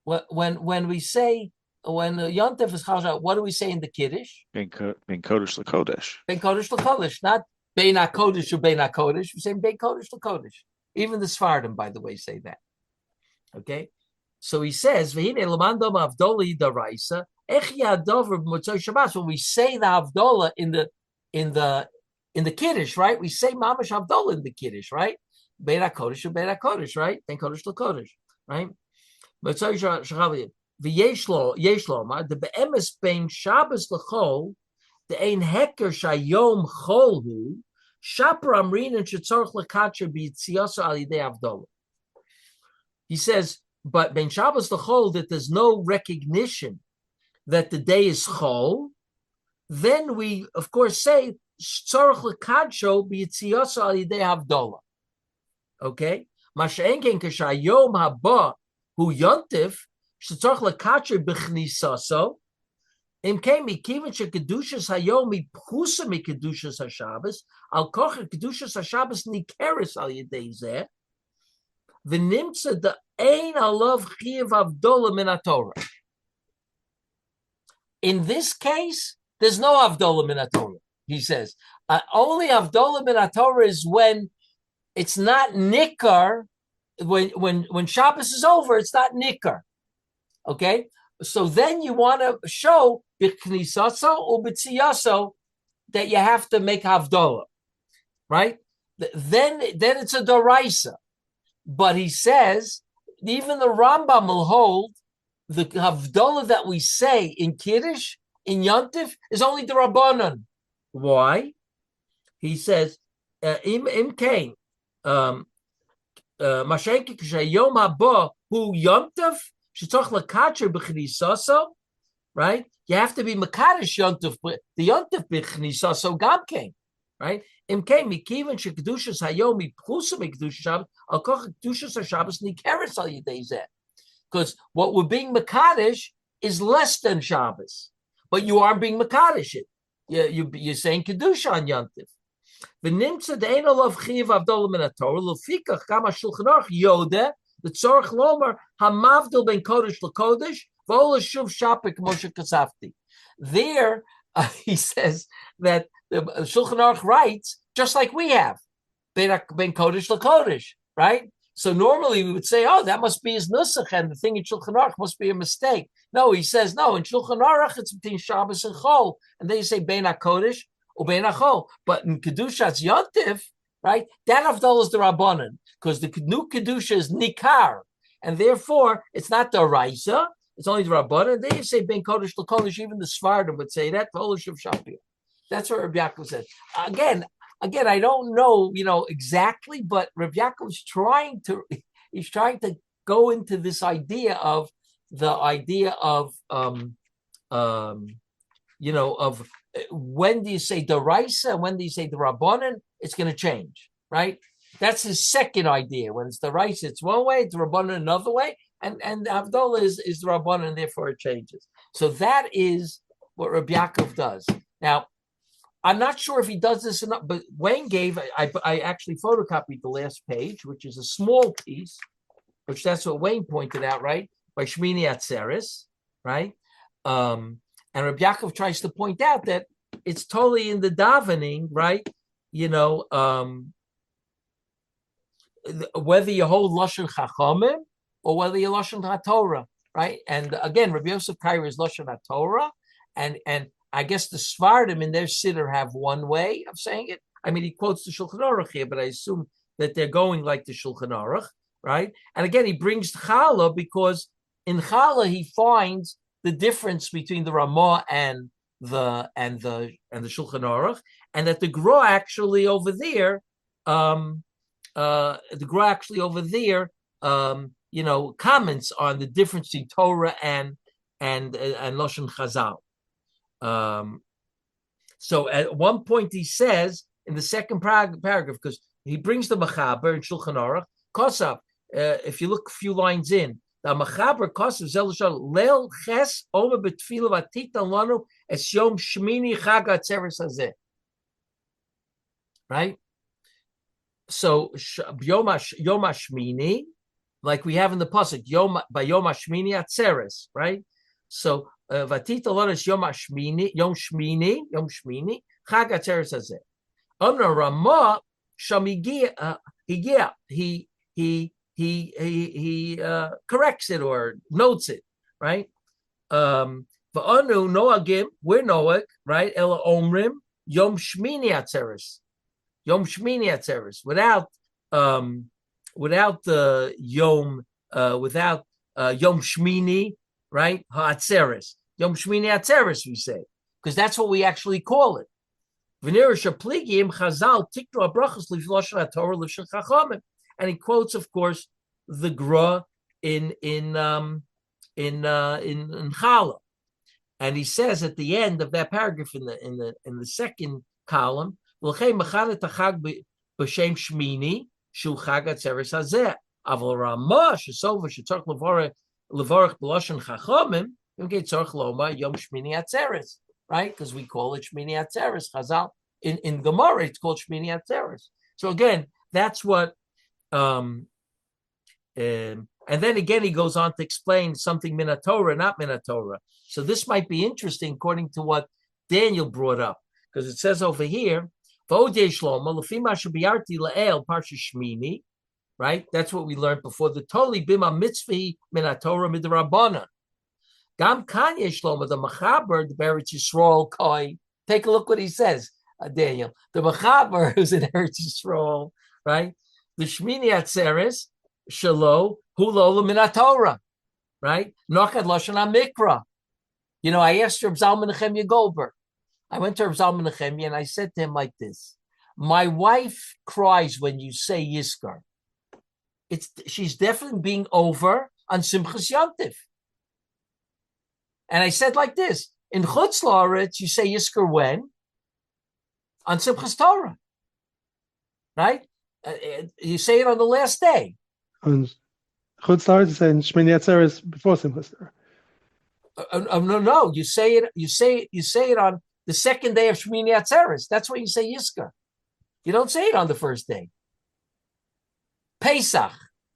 When we say when Yontif is Chal, what do we say in the Kiddush? Ben Kodesh LaKodesh. Ben Kodesh LaKodesh, not Bein HaKodesh or Bein HaKodesh. We say Ben Kodesh LaKodesh. Even the Sfardim, by the way, say that. Okay, so he says, "V'hine l'mandom avdoli daraisa ech yadover b'motzoi Shabbos." When we say the avdola in the Kiddush, right? We say mamash avdola in the Kiddush, right? Bein HaKodesh or Bein HaKodesh, right? Ben Kodesh LaKodesh, right? Motzoi Shabbos. V'yesh lo ma the be'emes bein Shabbos l'chol the ein heker shayom chol hu shaper amrin and shetzorch l'katcher b'yitziyaso al yidei avdola. He says, but ben Shabbos l'chol, that there's no recognition that the day is chol, then we, of course, say tzorch l'kadsho b'yitziyaso al yidei havdola. Okay, masha'enken k'shayom haba hu yontif shetzorch l'kadsho b'chnisaso imkein mikiven shekedushas hayom mipchusa mikedushas hashabbos al kocher kedushas hashabbos nikeres al yidei zeh. The nimtza the ein alav chiyav avdola min haTorah. In this case, there's no avdola min haTorah. He says only avdola min haTorah is when it's not nikar. When Shabbos is over, it's not nikar. Okay, so then you want to show b'knisaso or b'tziyaso that you have to make havdola, right? Then it's a doraisa. But he says, even the Rambam will hold the Havdolah that we say in Kiddush, in Yontif, is only the Rabbanon. Why? He says, Im Kain, Mashenki K'shayom Haba Hu Yontif, Shetoch L'Katcher B'chnisaso, right? You have to be Makadosh Yontif, the Yontif B'chnisaso Gamkein, right? Imkein mikiven shekedushas hayom mipchusa mikedushas Shabbos al koch kedushas Shabbos nikeres al yidei zeh. Because what we're being makadosh is less than Shabbos, but you are being makadosh it. You're saying kedusha on Yontif. V'nimtza de'ein olav chiv avdol min haTorah l'fikach kama Shulchan Aruch yodeh the tzorach lomer hamavdil ben kodesh l'kodesh v'ol shuv shapik Moshe kasafti. There, he says that the Shulchan Aruch writes just like we have ben kodesh l'kodesh, right? So normally we would say, oh, that must be his nusach, and the thing in Shulchan Aruch must be a mistake. No, he says no. In Shulchan Aruch it's between Shabbos and Chol, and then you say ben hakodesh or ben hachol. But in Kedushas Yontif, right, that avdol is the Rabbanon, because the new Kedusha is nikar, and therefore it's not the Raisa. It's only the Rabbanon. They say ben kodesh l'kodesh. Even the Sfardim would say that. V'olish of Shapir. That's what Reb Yaakov said. Again, I don't know, exactly, but Reb Yaakov is trying to go into this idea of of when do you say the Raisa and when do you say the Rabbanon? It's going to change, right? That's his second idea. When it's the Raisa, it's one way, it's the Rabbanon another way, and Havdolah is the Rabbanon, and therefore it changes. So that is what Reb Yaakov does. Now, I'm not sure if he does this enough, but Wayne gave, I actually photocopied the last page, which is a small piece, which that's what Wayne pointed out, right? By Shmini Atzeres, right? And Reb Yaakov tries to point out that it's totally in the davening, right? Whether you hold Lashon Chachamim or whether you Lashon HaTorah, right? And again, Rabbi Yosef Kaira is Lashon HaTorah, and I guess the Sfardim in their Siddur have one way of saying it. I mean, he quotes the Shulchan Aruch here, but I assume that they're going like the Shulchan Aruch, right? And again, he brings Challah because in Challah he finds the difference between the Ramah and the Shulchan Aruch, and that the Gra actually over there, comments on the difference between Torah and Lashon Chazal. So at one point he says in the second paragraph, because he brings the Machaber in Shulchan Aruch, Kosav, if you look a few lines in, the Machaber Kosav Zelashal Leil Ches Omer Betfila Vatita Lanu Es Yom Shmini Chag Atzeres Hazeh. Right? So Yom Hashmini, like we have in the pasuk, by Yom Hashmini Atzeres, right? So Vatita Lanu Es Yom Shmini Chag Atzeres Hazeh. Amna Ramah Shamigia he corrects it or notes it, right? Va'anu noagim, we're noag, right? Ela omrim Yom Shmini Atzeres, without the Yom Yom Shmini, right? Ha'atzeres, Yom Shmini Atzeres, we say, because that's what we actually call it. And he quotes, of course, the Gra in Challah, and he says at the end of that paragraph in the second column, right? Because we call it Shmini Atzeres. Chazal in Gemara, it's called Shmini Atzeres. So again, that's what. And then again, he goes on to explain something Minatorah, not Minatorah. So this might be interesting according to what Daniel brought up, because it says over here, right? That's what we learned before. The totally bima mitzvah Minatorah midrabanan. Gam Kanye Shlomo, the Machaber, the Eretz Yisrael Koi. Take a look what he says, Daniel. The Machaber who's in Eretz Yisrael, right? The Shmini Atzeres Shalo Hulo Minatorah, right? Nochad Lashon HaMikra. I asked Reb Zalman Nechemya Goldberg. I went to Reb Zalman Nechemya and I said to him like this: my wife cries when you say Yizkar. She's definitely being over on Simchas Yontif. And I said like this: in Chutz La'aretz, you say Yizkar when? On Simchas Torah, right? You say it on the last day. On Chutz La'aretz, you say Shmini Atzeres before Simchas Torah. No. You say it on the second day of Shmini Atzeres. That's when you say Yizkar. You don't say it on the first day. Pesach,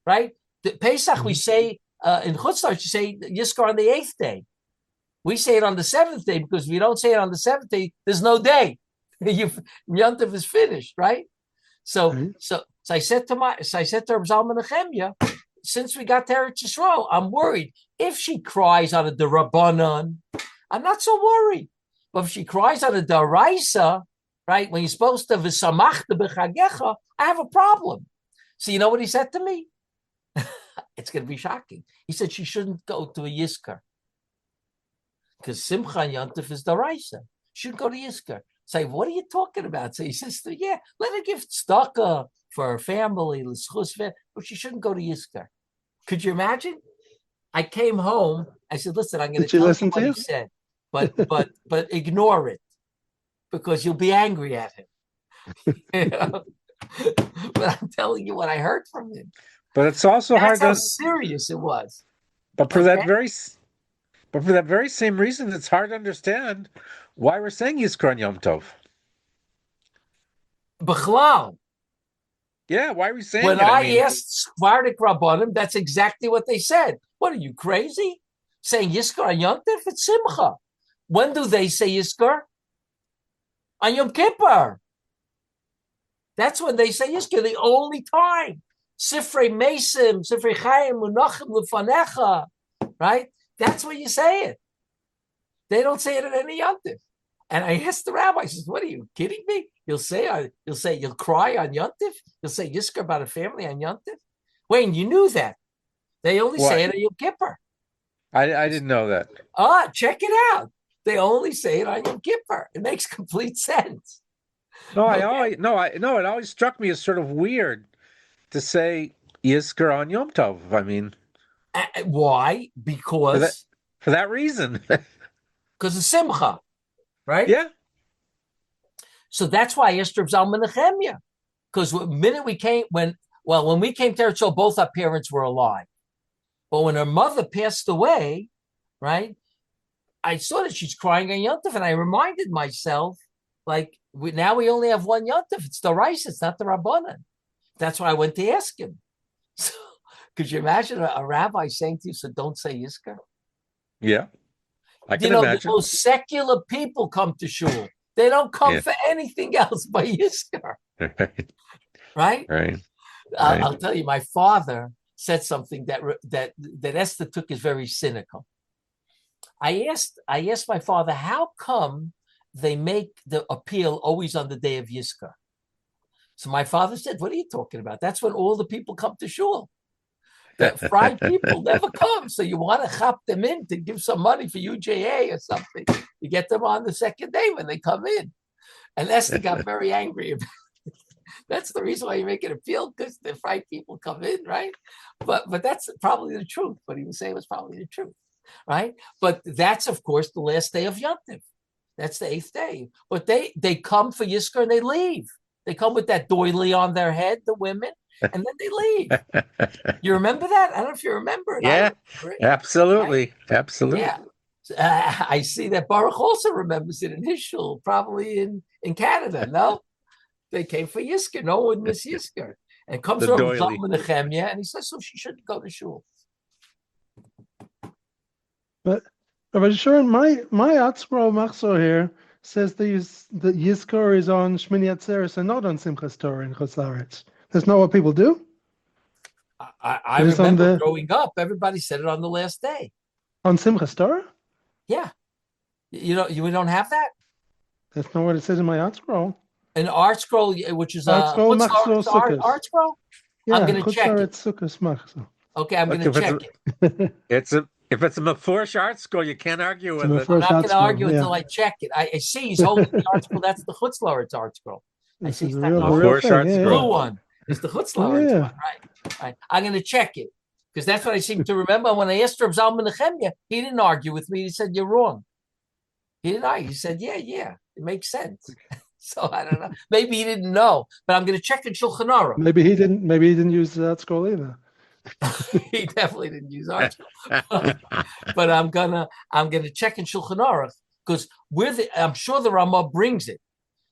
right? Pesach, we say in Chutz La'aretz, you say Yizkar on the 8th day. We say it on the 7th day because if you don't say it on the 7th day, there's no day. Yontif is finished, right? So I said to Reb Zalman Nechemya, since we got to Eretz Yisrael, I'm worried. If she cries on a Derabanan, I'm not so worried. But if she cries on a Daraisa, right, when you're supposed to v'samachta b'chagecha, I have a problem. So you know what he said to me? It's going to be shocking. He said she shouldn't go to a Yizkar because Simcha and Yontif is Daraisa. She should go to Yizkar. Say, what are you talking about? So he says, yeah, let her give tzedakah for her family, but she shouldn't go to Yizkar. Could you imagine? I came home. I said, listen, I'm going to tell you what he said, but ignore it because you'll be angry at him. But I'm telling you what I heard from him. But it's also That's hard how serious it was. But for that very same reason, it's hard to understand why we're saying Yizkar on Yom Tov. B'chlal. Yeah, why are we saying when it? I asked Svardik Rabbanim, that's exactly what they said. What are you, crazy? Saying Yizkar on Yom Tov? It's Simcha. When do they say Yizkar? On Yom Kippur. That's when they say Yizkar, the only time. Sifrei Mesim, Sifrei Chaim, Munachim Lefanecha. Right? That's when you say it. They don't say it at any Yom Tov. And I asked the rabbi, I says, what are you kidding me? You'll you'll cry on Yontif. You'll say Yisker about a family on Yontif. Wayne, you knew that. They only say it on Yom Kippur. I didn't know that. Check it out. They only say it on Yom Kippur. It makes complete sense. No, it always struck me as sort of weird to say Yisker on Yom Tov. I mean, why? Because for that reason. Because of Simcha, right? Yeah. So that's why I asked Reb Zalman Nechemia. Because the minute we came, when we came to Eretz Yisrael, both our parents were alive. But when her mother passed away, right, I saw that she's crying on Yom Tov, and I reminded myself, like, now we only have one Yom Tov. It's the rice, it's not the Rabbanan. That's why I went to ask him. So, could you imagine a rabbi saying to you, so don't say Yisker? Yeah, I can imagine. The most secular people come to shul. They don't come for anything else but Yisker. Right? Right. I'll tell you, my father said something that Esther took as very cynical. I asked my father, how come they make the appeal always on the day of Yisker? So my father said, what are you talking about? That's when all the people come to shul. The fried people never come. So you want to chop them in to give some money for UJA or something. You get them on the second day when they come in. And Esther got very angry about it. That's the reason why you make it appeal, because the fried people come in, right? But that's probably the truth. What he was saying was probably the truth, right? But that's, of course, the last day of Yom Tov. That's the 8th day. But they come for Yisker and they leave. They come with that doily on their head, the women, and then they leave. You remember that? I don't know if you remember it. Yeah, remember it, absolutely. right? Absolutely. Yeah. I see that Baruch also remembers it in his shul, probably in Canada. No? They came for Yisker. No one would miss Yisker. And comes from Zalman Nechemia, and he says, so she shouldn't go to shul. But Rabbi Shurin, my Atzro Machzor here says the Yizkor is on Shmini Atzeres and not on Simchas Torah in Chutz La'aretz. That's not what people do? I remember growing up, everybody said it on the last day. On Simchas Torah? Yeah. You don't have that? That's not what it says in my Art Scroll. An Art Scroll, which is Art Scroll Machzor Sukkos. Art Scroll? Yeah, I'm going to check it. Sukkos Machzor. Okay, I'm going to check it. If it's a Mefurish Art Scroll, you can't argue with it. I'm not going to argue until I check it. I see he's holding the Art Scroll. That's the Chutz La'aretz Art Scroll. I see the Mefurish Art Scroll. Blue one is the Chutz La'aretz one, right? I'm going to check it because that's what I seem to remember. When I asked Reb Zalman Nechemia, he didn't argue with me. He said, you're wrong. He didn't argue. He said, yeah, it makes sense. So I don't know. Maybe he didn't know, but I'm going to check in Shulchan Aruch. Maybe he didn't use that scroll either. He definitely didn't use Art Scroll. But I'm gonna check in Shulchan Aruch because I'm sure the Ramah brings it.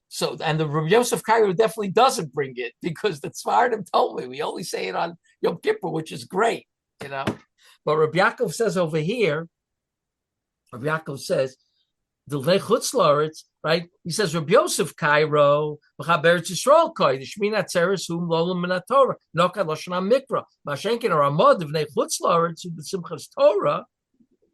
So, and the Rabbi Yosef Cairo definitely doesn't bring it because the Tzvardim told me we only say it on Yom Kippur, which is great, But Rabbi Yaakov says over here, the Chutz La'aretz, right? He says Rabbi Yosef Cairo, B'chaberetz Yisrael Koi, the Shmini Atzeres Hum Lolam Min HaTorah, Noka Lashon HaMikra, Mashenkin Aramod V'nei Chutz La'aretz B'Simchas Torah,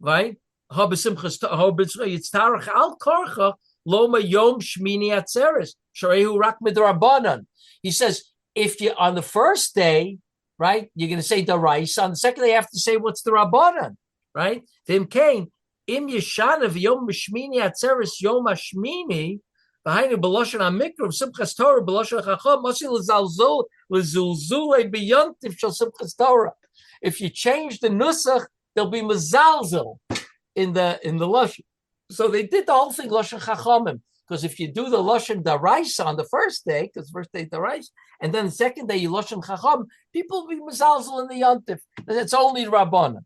right? Ha B'Simchas Torah Yitztarach Al Korcha Loma Yom Shmini Atzeres Sharehu Rak Midrabanan. He says if you on the first day, right, you're going to say Daraisa. On the second day, you have to say what's the Rabbanan, right? Vim Kain. Im Yeshana v'Yom Shmini Atzeres Yom Hashmini v'Hainu b'Lashon HaMikra Simchas Torah b'Lashon HaChacham Masi l'Zulzulei b'Yontif Shel Simchas Torah. If you change the nusach, there'll be mezalzel in the lashon. So they did the whole thing Lashon Chachamim because if you do the Lashon Daraisa on the first day, because first day Daraisa, and then the second day you Lashon Chacham, people will be mezalzel in the Yontif. And it's only Rabbanan,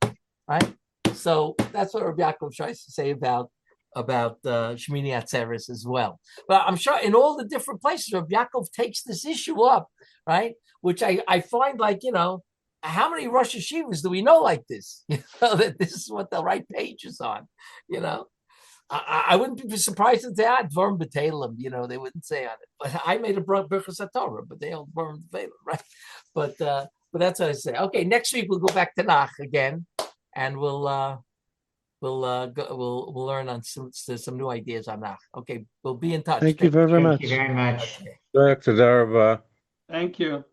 right? So that's what Reb Yaakov tries to say about Shmini Atzeres as well. But I'm sure in all the different places, Reb Yaakov takes this issue up, right? Which I find like, how many Rosh Hashivas do we know like this? That this is what the right page is on, I wouldn't be surprised if they had Dvarim B'Teilim, they wouldn't say on it. But I made a Birchas HaTorah, but they all Dvarim B'Teilim, right? But that's what I say. Okay, next week we'll go back to Tanach again. And we'll we'll learn on some new ideas on that. Okay, we'll be in touch. Thank you very Thank much. you very much. Okay. Thank you. Thank you.